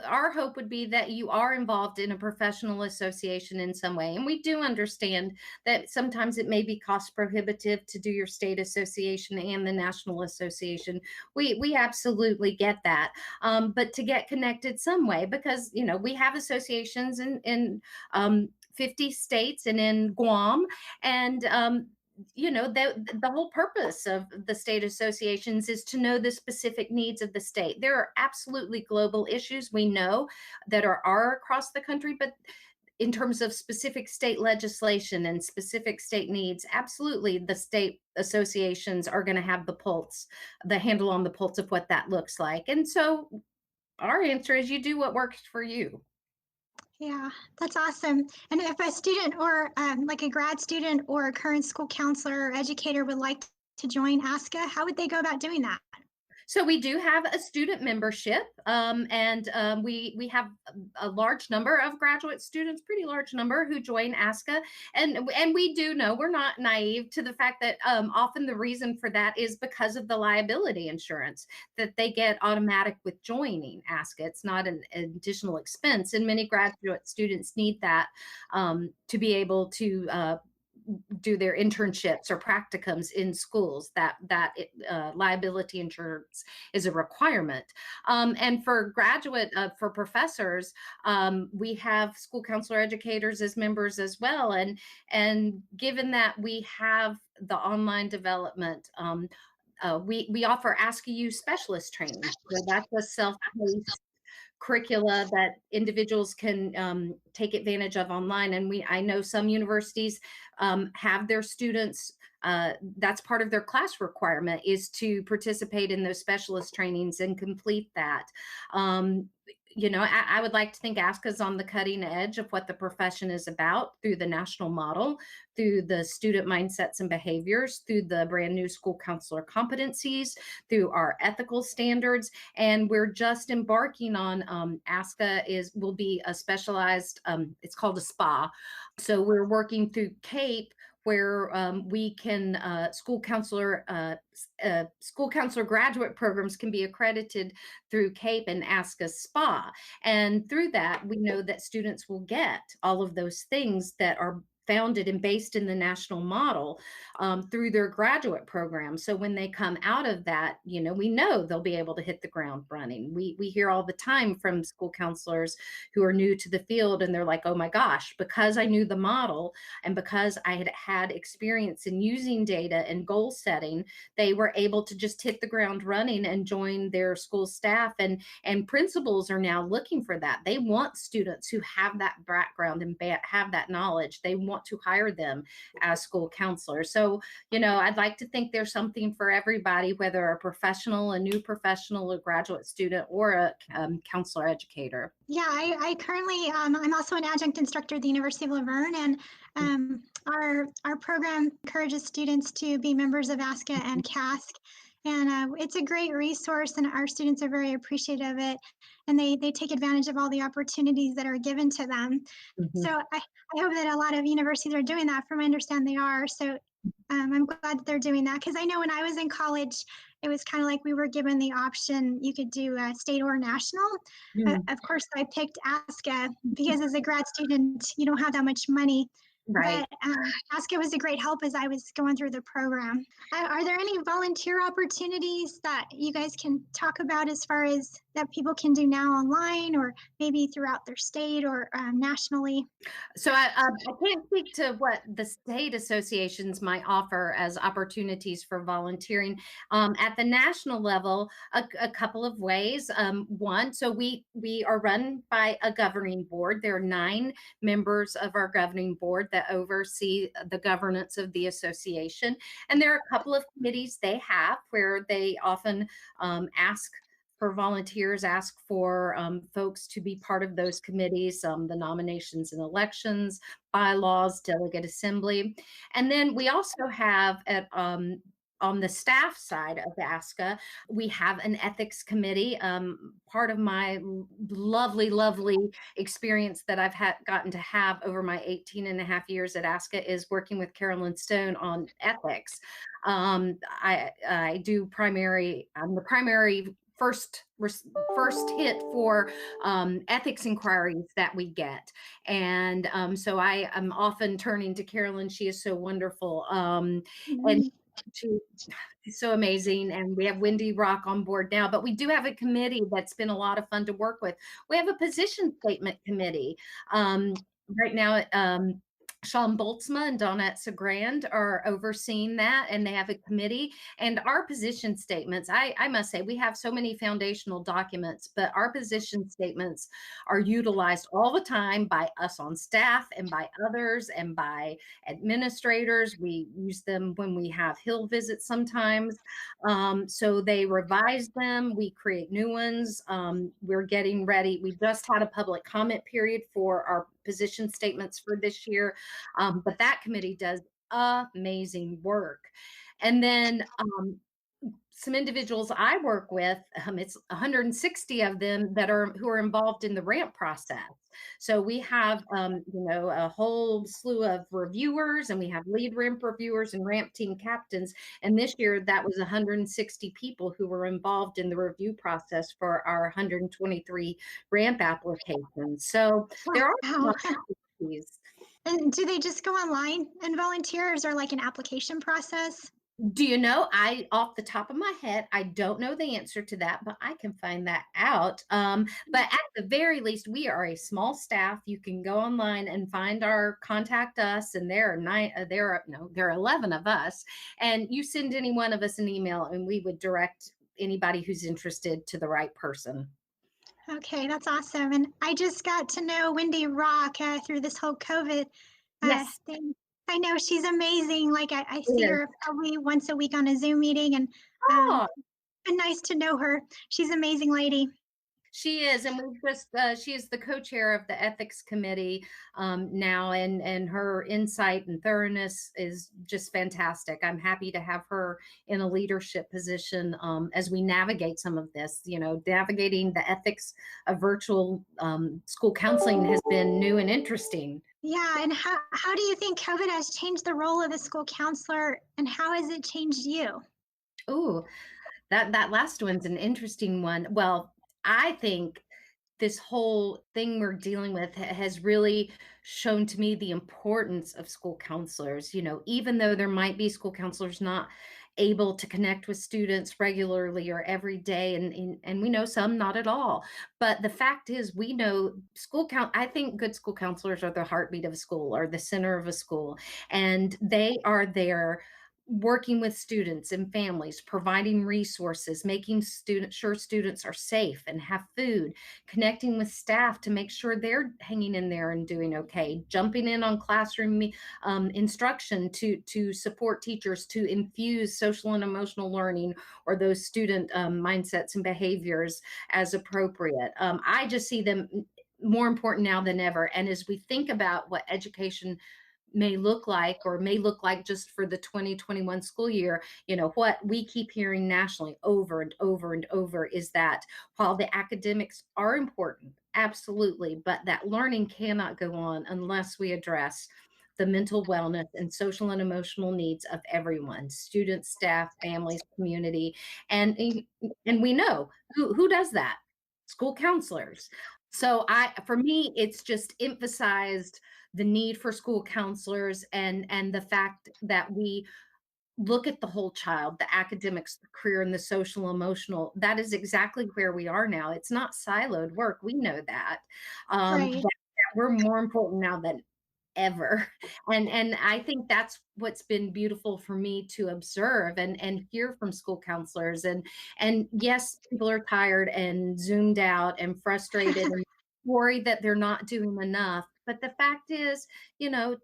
our hope would be that you are involved in a professional association in some way, and we do understand that sometimes it may be cost prohibitive to do your state association and the national association. We absolutely get that, but to get connected some way, because we have associations in 50 states and in Guam, and the whole purpose of the state associations is to know the specific needs of the state. There are absolutely global issues we know that are across the country, but in terms of specific state legislation and specific state needs, absolutely the state associations are going to have the handle on the pulse of what that looks like. And so our answer is you do what works for you. Yeah, that's awesome. And if a student or like a grad student or a current school counselor or educator would like to join ASCA, how would they go about doing that? So we do have a student membership, and we have a large number of graduate students, pretty large number, who join ASCA, and we do know, we're not naive to the fact that often the reason for that is because of the liability insurance that they get automatic with joining ASCA. It's not an additional expense, and many graduate students need that to be able to do their internships or practicums in schools. That liability insurance is a requirement. And for for professors, we have school counselor educators as members as well. And given that we have the online development, we offer ASCA U specialist training. So that's a self-paced curricula that individuals can take advantage of online. And I know some universities have their students that's part of their class requirement, is to participate in those specialist trainings and complete that. I would like to think ASCA is on the cutting edge of what the profession is about through the national model, through the student mindsets and behaviors, through the brand new school counselor competencies, through our ethical standards. And we're just embarking on ASCA will be a specialized, it's called a SPA. So we're working through CAPE, where we can school counselor graduate programs can be accredited through CAPE and ASCA SPA. And through that, we know that students will get all of those things that are founded and based in the national model through their graduate program. So when they come out of that, we know they'll be able to hit the ground running. We hear all the time from school counselors who are new to the field, and they're like, oh my gosh, because I knew the model and because I had experience in using data and goal setting, they were able to just hit the ground running and join their school staff. And principals are now looking for that. They want students who have that background and have that knowledge. They want to hire them as school counselors. So, I'd like to think there's something for everybody, whether a professional, a new professional, a graduate student, or a counselor educator. Yeah, I currently, I'm also an adjunct instructor at the University of Laverne, and our program encourages students to be members of ASCA and CASC. And it's a great resource, and our students are very appreciative of it, and they take advantage of all the opportunities that are given to them. Mm-hmm. So I hope that a lot of universities are doing that. From what I understand, they are. So I'm glad that they're doing that, because I know when I was in college, it was kind of like we were given the option, you could do state or national. Of course, I picked ASCA because as a grad student, you don't have that much money. Right. But ASCA was a great help as I was going through the program. Are there any volunteer opportunities that you guys can talk about as far as that people can do now online, or maybe throughout their state or nationally? So I can't speak to what the state associations might offer as opportunities for volunteering. At the national level, a couple of ways. One, so we are run by a governing board. There are 9 members of our governing board that oversee the governance of the association. And there are a couple of committees they have where they often ask for volunteers, ask for folks to be part of those committees, the nominations and elections, bylaws, delegate assembly. And then we also have on the staff side of ASCA, we have an ethics committee. Part of my lovely, lovely experience that I've gotten to have over my 18 and a half years at ASCA is working with Carolyn Stone on ethics. I'm the primary first hit for ethics inquiries that we get. And so I am often turning to Carolyn. She is so wonderful. And she's so amazing. And we have Wendy Rock on board now, but we do have a committee that's been a lot of fun to work with. We have a position statement committee. Right now, Sean Boltzma and Donette Sagrand are overseeing that, and they have a committee. And our position statements, I must say, we have so many foundational documents, but our position statements are utilized all the time by us on staff and by others and by administrators. We use them when we have Hill visits sometimes. So they revise them. We create new ones. We're getting ready. We just had a public comment period for our position statements for this year. But that committee does amazing work. And then some individuals I work with, it's 160 of them who are involved in the ramp process. So we have, a whole slew of reviewers, and we have lead ramp reviewers and ramp team captains. And this year, that was 160 people who were involved in the review process for our 123 ramp applications. So there are opportunities. And do they just go online and volunteer, or is there like an application process? Do you know, off the top of my head, I don't know the answer to that, but I can find that out. But at the very least, we are a small staff. You can go online and contact us, and there are 11 of us, and you send any one of us an email, and we would direct anybody who's interested to the right person. Okay, that's awesome. And I just got to know Wendy Rock through this whole COVID thing. I know she's amazing. Like I see her probably once a week on a Zoom meeting, and Oh, been nice to know her. She's an amazing lady. she is, and we've just she is the co-chair of the ethics committee now, and her insight and thoroughness is just fantastic. I'm happy to have her in a leadership position as we navigate some of this. You know, navigating the ethics of virtual school counseling has been new and interesting. Yeah, and how do you think COVID has changed the role of a school counselor, and how has it changed you? Oh, that last one's an interesting one. Well, I think this whole thing we're dealing with has really shown to me the importance of school counselors. You know, even though there might be school counselors not able to connect with students regularly or every day, and we know some not at all, but the fact is we know I think good school counselors are the heartbeat of a school, or the center of a school, and they are there working with students and families, providing resources, making sure students are safe and have food, connecting with staff to make sure they're hanging in there and doing okay, jumping in on classroom instruction to support teachers to infuse social and emotional learning, or those student mindsets and behaviors as appropriate. I just see them more important now than ever. And as we think about what education may look like, or may look like just for the 2021 school year, you know, what we keep hearing nationally over and over and over is that while the academics are important, absolutely, but that learning cannot go on unless we address the mental wellness and social and emotional needs of everyone, students, staff, families, community. And we know who does that? School counselors. So for me, it's just emphasized the need for school counselors, and the fact that we look at the whole child, the academics, the career, and the social emotional. That is exactly where we are now. It's not siloed work. We know that. Right. That we're more important now than ever. And I think that's what's been beautiful for me to observe and hear from school counselors. And yes, people are tired and zoomed out and frustrated and worried that they're not doing enough. But the fact is, you know,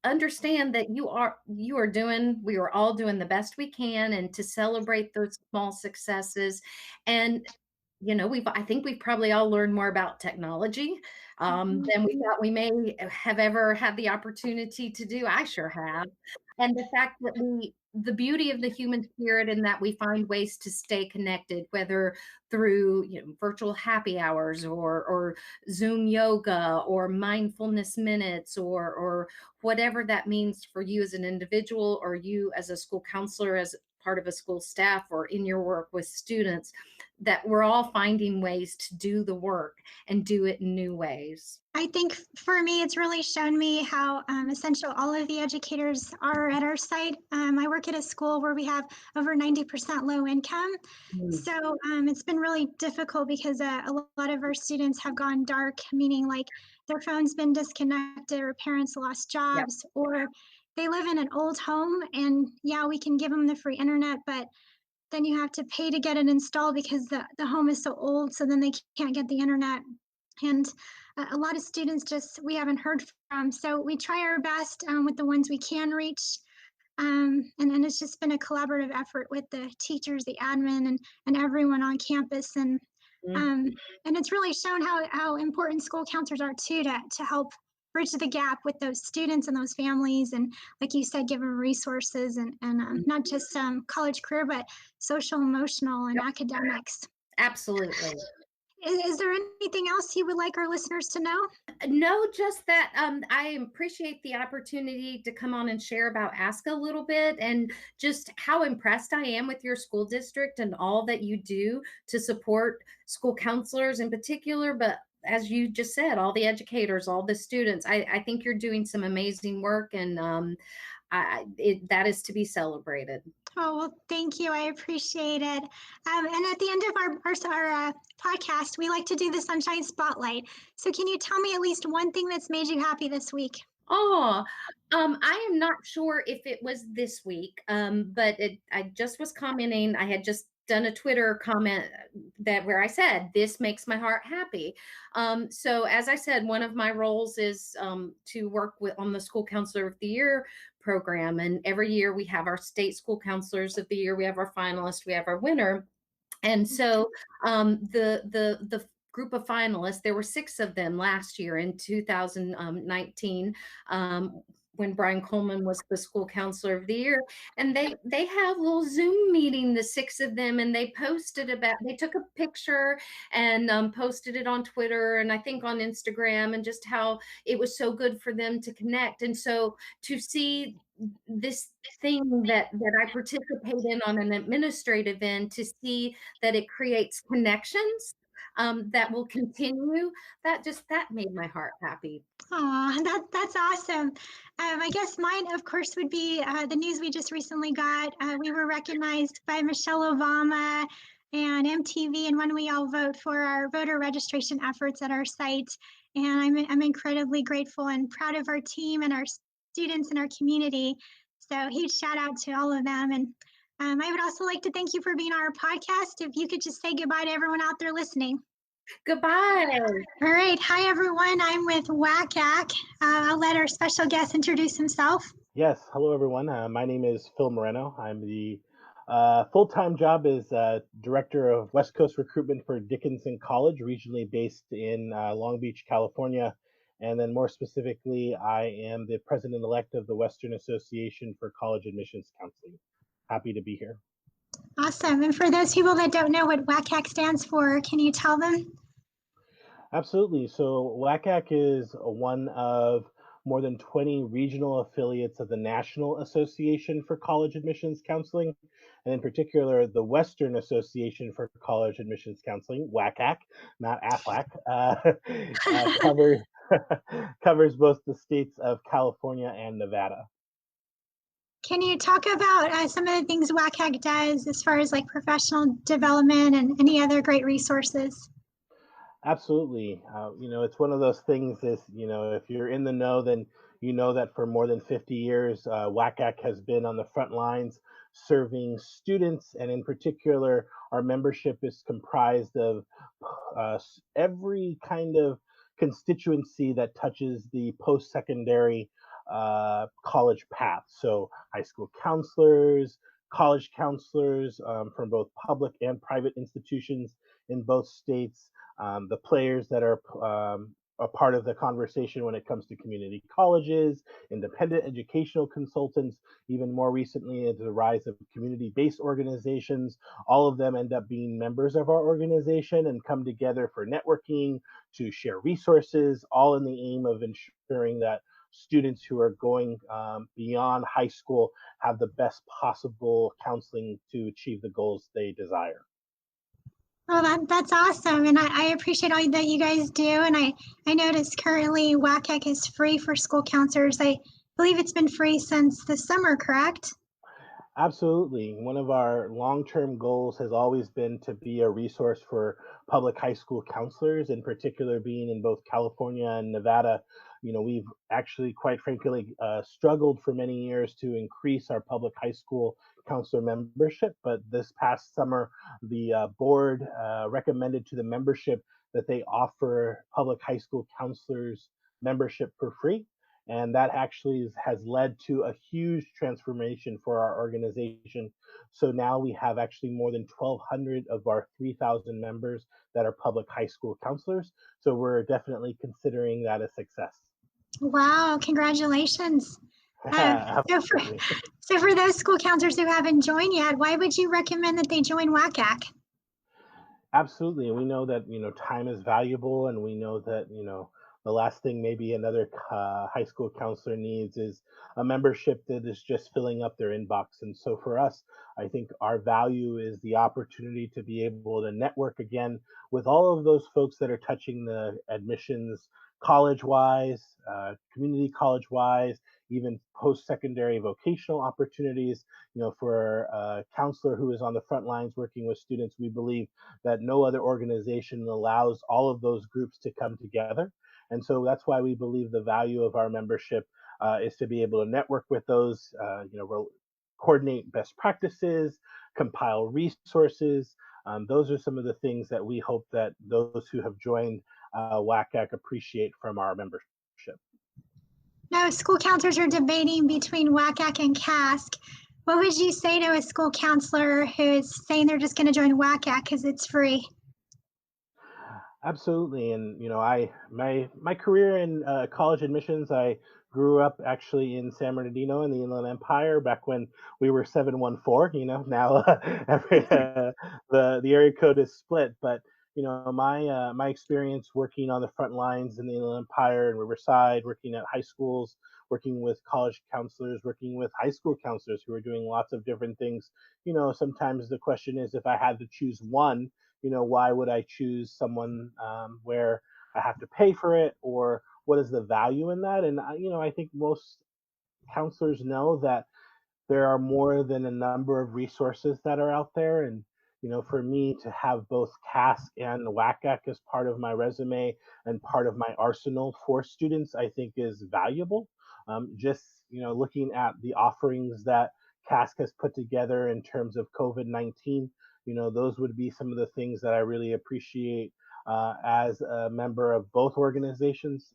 understand that we are all doing the best we can, and to celebrate those small successes. And you know, I think we've probably all learned more about technology than we thought we may have ever had the opportunity to do. I sure have. And the fact that the beauty of the human spirit, in that we find ways to stay connected, whether through, you know, virtual happy hours, or Zoom yoga, or mindfulness minutes, or whatever that means for you as an individual, or you as a school counselor, as part of a school staff, or in your work with students, that we're all finding ways to do the work and do it in new ways. I think for me, it's really shown me how essential all of the educators are at our site. I work at a school where we have over 90% low income. So it's been really difficult because a lot of our students have gone dark, meaning like their phone's been disconnected, or parents lost jobs, or they live in an old home, and yeah, we can give them the free internet, but then you have to pay to get it installed because the home is so old, so then they can't get the internet. And a lot of students we haven't heard from. So we try our best with the ones we can reach. And then it's just been a collaborative effort with the teachers, the admin, and everyone on campus. And it's really shown how important school counselors are too, to help bridge the gap with those students and those families, and like you said, give them resources, and not just college career, but social, emotional, and academics. Absolutely. Is there anything else you would like our listeners to know? No, just that I appreciate the opportunity to come on and share about ASCA a little bit, and just how impressed I am with your school district and all that you do to support school counselors in particular, but as you just said, all the educators, all the students. I think you're doing some amazing work, and that is to be celebrated. Oh, well, thank you. I appreciate it. And at the end of our podcast, we like to do the Sunshine Spotlight. So can you tell me at least one thing that's made you happy this week? Oh, I am not sure if it was this week, but I just was commenting. I had just done a Twitter comment where I said, this makes my heart happy. So as I said, one of my roles is to work on the School Counselor of the Year program. And every year we have our state school counselors of the year, we have our finalist, we have our winner. And so the group of finalists, there were 6 of them last year in 2019. When Brian Coleman was the school counselor of the year, and they had a little Zoom meeting, the 6 of them, and they took a picture and posted it on Twitter and I think on Instagram, and just how it was so good for them to connect. And so to see this thing that I participate in on an administrative end, to see that it creates connections that will continue, that made my heart happy. Oh, that's awesome. I guess mine, of course, would be the news we just recently got. We were recognized by Michelle Obama and MTV and When We All Vote for our voter registration efforts at our site. And I'm incredibly grateful and proud of our team and our students in our community. So huge shout out to all of them. And I would also like to thank you for being on our podcast. If you could just say goodbye to everyone out there listening. Goodbye. All right. Hi, everyone. I'm with WACAC. I'll let our special guest introduce himself. Yes. Hello, everyone. My name is Phil Moreno. I'm the full-time job is Director of West Coast Recruitment for Dickinson College, regionally based in Long Beach, California. And then more specifically, I am the President-elect of the Western Association for College Admissions Counseling. Happy to be here. Awesome. And for those people that don't know what WACAC stands for, can you tell them? Absolutely. So WACAC is one of more than 20 regional affiliates of the National Association for College Admissions Counseling, and in particular, the Western Association for College Admissions Counseling, WACAC, not AFLAC, covers both the states of California and Nevada. Can you talk about some of the things WACAC does as far as like professional development and any other great resources? Absolutely. It's one of those things is, if you're in the know, then you know that for more than 50 years, WACAC has been on the front lines serving students. And in particular, our membership is comprised of every kind of constituency that touches the post-secondary college path. So high school counselors, college counselors from both public and private institutions in both states, the players that are a part of the conversation when it comes to community colleges, independent educational consultants, even more recently the rise of community-based organizations. All of them end up being members of our organization and come together for networking, to share resources, all in the aim of ensuring that students who are going beyond high school have the best possible counseling to achieve the goals they desire. Well, that's awesome. And I appreciate all that you guys do. And I noticed currently WACAC is free for school counselors. I believe it's been free since the summer, correct? Absolutely. One of our long-term goals has always been to be a resource for public high school counselors, in particular being in both California and Nevada. We've actually, quite frankly, struggled for many years to increase our public high school counselor membership. But this past summer, the board recommended to the membership that they offer public high school counselors membership for free. And that actually has led to a huge transformation for our organization. So now we have actually more than 1,200 of our 3,000 members that are public high school counselors. So we're definitely considering that a success. Wow, congratulations. So for those school counselors who haven't joined yet, why would you recommend that they join WACAC? Absolutely. We know that, time is valuable, and we know that, the last thing maybe another high school counselor needs is a membership that is just filling up their inbox. And so for us, I think our value is the opportunity to be able to network again with all of those folks that are touching the admissions college-wise, community college-wise, even post-secondary vocational opportunities. For a counselor who is on the front lines working with students, we believe that no other organization allows all of those groups to come together. And so that's why we believe the value of our membership is to be able to network with those, coordinate best practices, compile resources. Those are some of the things that we hope that those who have joined WACAC appreciate from our membership. Now, school counselors are debating between WACAC and CASC. What would you say to a school counselor who is saying they're just going to join WACAC because it's free? Absolutely, and my career in college admissions, I grew up actually in San Bernardino in the Inland Empire back when we were 714. Now the area code is split, but my experience working on the front lines in the Inland Empire and Riverside, working at high schools, working with college counselors, working with high school counselors who are doing lots of different things. Sometimes the question is, if I had to choose one, why would I choose someone where I have to pay for it, or what is the value in that? And I think most counselors know that there are more than a number of resources that are out there. And for me to have both CASC and WACAC as part of my resume and part of my arsenal for students, I think is valuable. Just looking at the offerings that CASC has put together in terms of COVID-19, those would be some of the things that I really appreciate as a member of both organizations,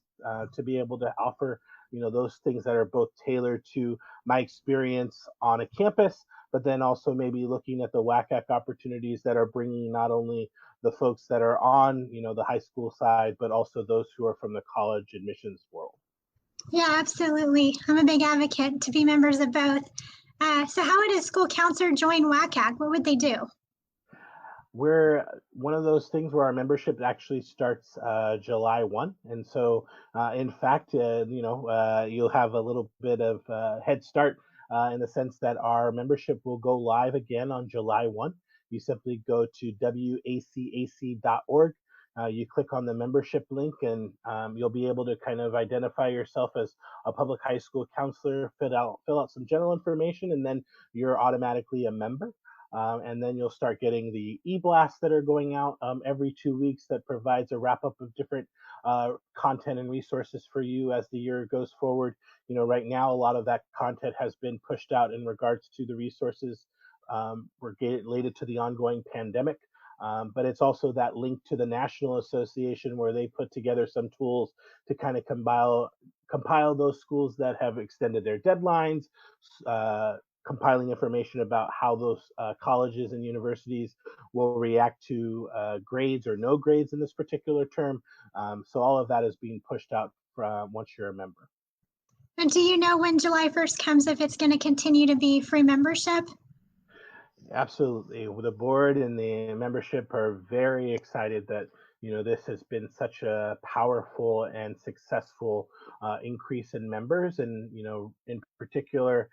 to be able to offer those things that are both tailored to my experience on a campus, but then also maybe looking at the WACAC opportunities that are bringing not only the folks that are on the high school side, but also those who are from the college admissions world. Yeah, absolutely. I'm a big advocate to be members of both. So how would a school counselor join WACAC? What would they do? We're one of those things where our membership actually starts July 1. And so, in fact, you'll have a little bit of head start in the sense that our membership will go live again on July 1. You simply go to wacac.org. You click on the membership link, and you'll be able to kind of identify yourself as a public high school counselor, fill out some general information, and then you're automatically a member. And then you'll start getting the e-blasts that are going out every 2 weeks that provides a wrap up of different content and resources for you as the year goes forward. Right now, a lot of that content has been pushed out in regards to the resources related to the ongoing pandemic. But it's also that link to the National Association where they put together some tools to kind of compile those schools that have extended their deadlines, compiling information about how those colleges and universities will react to grades or no grades in this particular term. So all of that is being pushed out once you're a member. And do you know when July 1st comes, if it's going to continue to be free membership? Absolutely. The board and the membership are very excited that this has been such a powerful and successful increase in members, and in particular,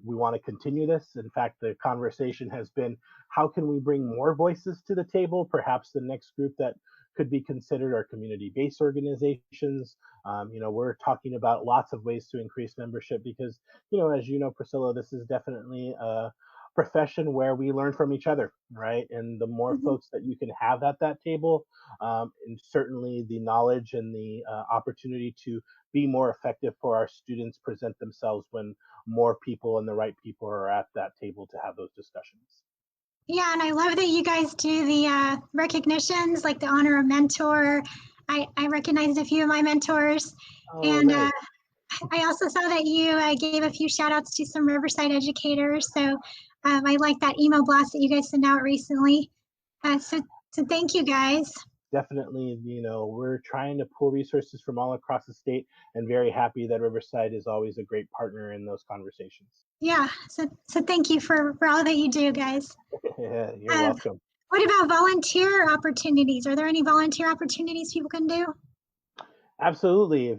we want to continue this. In fact, the conversation has been, how can we bring more voices to the table? Perhaps the next group that could be considered are community-based organizations. We're talking about lots of ways to increase membership because, as you know, Priscilla, this is definitely a profession where we learn from each other, right? And the more folks that you can have at that table, and certainly the knowledge and the opportunity to be more effective for our students present themselves when more people and the right people are at that table to have those discussions. Yeah, and I love that you guys do the recognitions, like the honor a mentor. I recognized a few of my mentors. And nice. I also saw that you gave a few shout outs to some Riverside educators. So I like that email blast that you guys sent out recently. So thank you guys. Definitely, we're trying to pull resources from all across the state, and very happy that Riverside is always a great partner in those conversations. Yeah, so thank you for all that you do, guys. Yeah, you're welcome. What about volunteer opportunities? Are there any volunteer opportunities people can do? Absolutely. If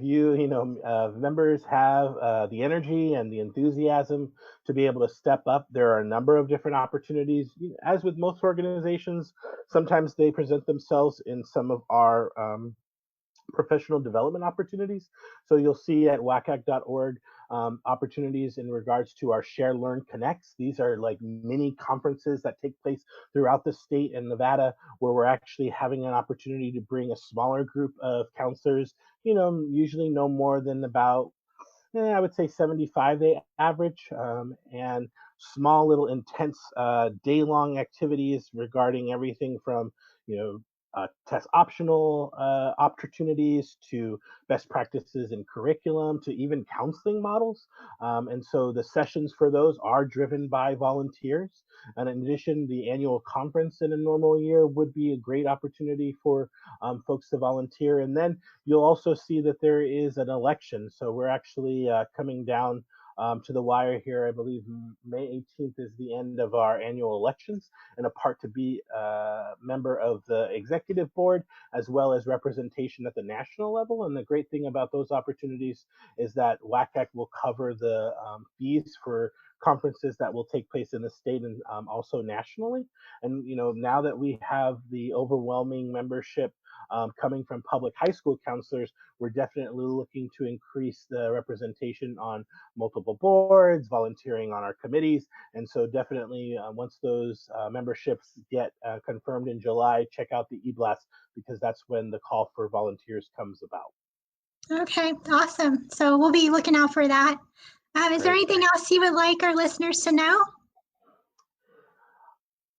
members have the energy and the enthusiasm to be able to step up, there are a number of different opportunities. As with most organizations, sometimes they present themselves in some of our professional development opportunities. So you'll see at wacac.org opportunities in regards to our Share, Learn, Connects. These are like mini conferences that take place throughout the state and Nevada, where we're actually having an opportunity to bring a smaller group of counselors, usually no more than about I would say 75 they average, and small little intense day-long activities regarding everything from, you know, test optional opportunities to best practices in curriculum to even counseling models. And so the sessions for those are driven by volunteers. And in addition, the annual conference in a normal year would be a great opportunity for folks to volunteer. And then you'll also see that there is an election. So we're actually coming down to the wire here. I believe May 18th is the end of our annual elections, and a part to be a member of the executive board, as well as representation at the national level. And the great thing about those opportunities is that WACAC will cover the fees for conferences that will take place in the state and also nationally. And now that we have the overwhelming membership coming from public high school counselors, we're definitely looking to increase the representation on multiple boards, volunteering on our committees. And so definitely once those memberships get confirmed in July, check out the e-blast, because that's when the call for volunteers comes about. Okay, awesome. So we'll be looking out for that. Is there anything else you would like our listeners to know?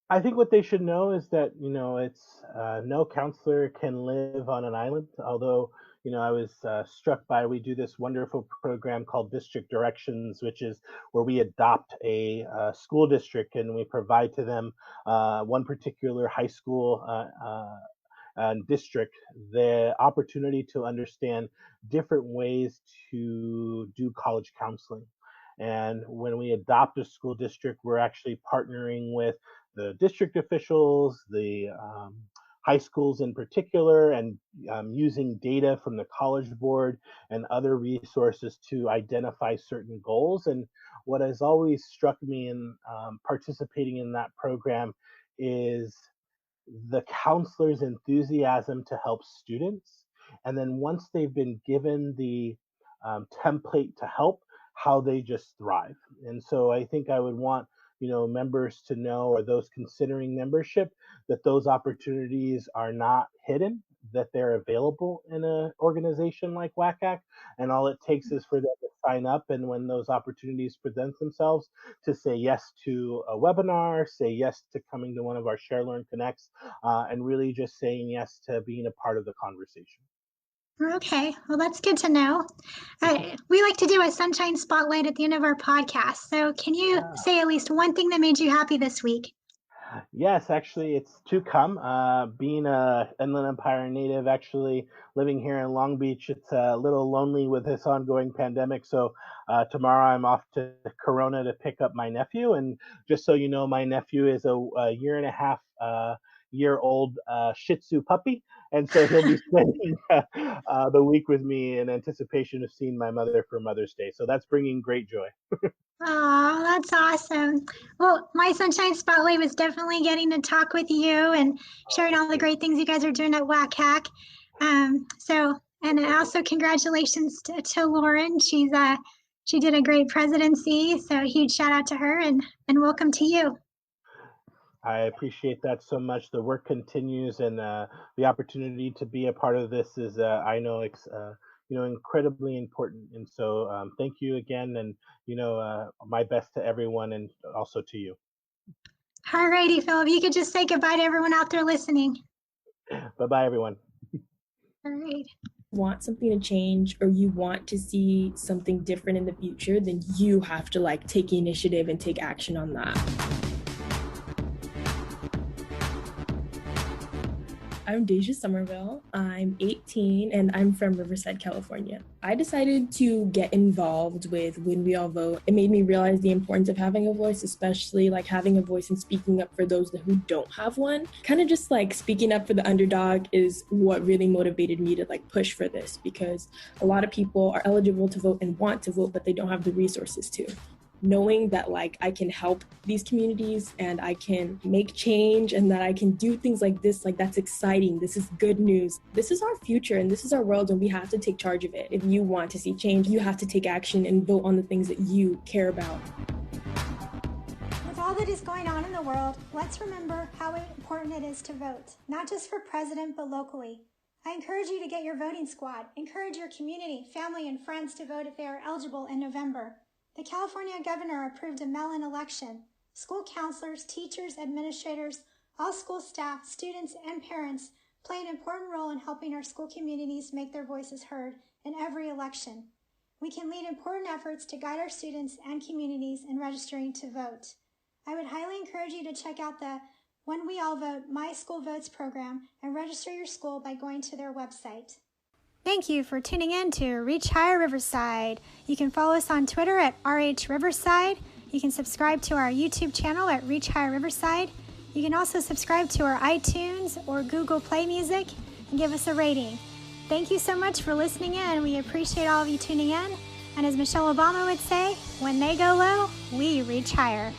I think what they should know is that, it's no counselor can live on an island. Although, I was struck by, we do this wonderful program called District Directions, which is where we adopt a school district and we provide to them one particular high school district the opportunity to understand different ways to do college counseling. And when we adopt a school district, we're actually partnering with the district officials, the high schools in particular, and using data from the College Board and other resources to identify certain goals. And what has always struck me in participating in that program is the counselor's enthusiasm to help students. And then once they've been given the template to help, how they just thrive. And so I think I would want members to know, or those considering membership, that those opportunities are not hidden, that they're available in an organization like WACAC, and all it takes is for them to sign up, and when those opportunities present themselves, to say yes to a webinar, say yes to coming to one of our Share Learn Connects, and really just saying yes to being a part of the conversation. Okay, well, that's good to know. We like to do a sunshine spotlight at the end of our podcast. So can you say at least one thing that made you happy this week? Yes, actually, it's to come. Being a Inland Empire native, actually living here in Long Beach, it's a little lonely with this ongoing pandemic. So tomorrow I'm off to Corona to pick up my nephew. And just so you know, my nephew is a year and a half year old Shih Tzu puppy. And so he'll be spending the week with me in anticipation of seeing my mother for Mother's Day. So that's bringing great joy. Oh, that's awesome. Well, my sunshine spotlight was definitely getting to talk with you and sharing all the great things you guys are doing at WACAC. And also congratulations to Lauren. She did a great presidency. So huge shout out to her and welcome to you. I appreciate that so much. The work continues, and the opportunity to be a part of this is, I know, it's incredibly important. And so thank you again, and my best to everyone, and also to you. All righty, Phil, if you could just say goodbye to everyone out there listening. Bye-bye, everyone. All right. Want something to change, or you want to see something different in the future, then you have to take initiative and take action on that. I'm Deja Somerville. I'm 18 and I'm from Riverside, California. I decided to get involved with When We All Vote. It made me realize the importance of having a voice, especially having a voice and speaking up for those who don't have one. Kind of just speaking up for the underdog is what really motivated me to push for this, because a lot of people are eligible to vote and want to vote, but they don't have the resources to. Knowing that I can help these communities and I can make change and that I can do things like this, that's exciting. This is good news. This is our future and this is our world, and we have to take charge of it. If you want to see change, you have to take action and vote on the things that you care about. With all that is going on in the world, let's remember how important it is to vote, not just for president, but locally. I encourage you to get your voting squad. Encourage your community, family, and friends to vote if they are eligible in November. The California governor approved a mail-in election. School counselors, teachers, administrators, all school staff, students, and parents play an important role in helping our school communities make their voices heard in every election. We can lead important efforts to guide our students and communities in registering to vote. I would highly encourage you to check out the When We All Vote, My School Votes program and register your school by going to their website. Thank you for tuning in to Reach Higher Riverside. You can follow us on Twitter at RH Riverside. You can subscribe to our YouTube channel at Reach Higher Riverside. You can also subscribe to our iTunes or Google Play Music and give us a rating. Thank you so much for listening in. We appreciate all of you tuning in. And as Michelle Obama would say, when they go low, we reach higher.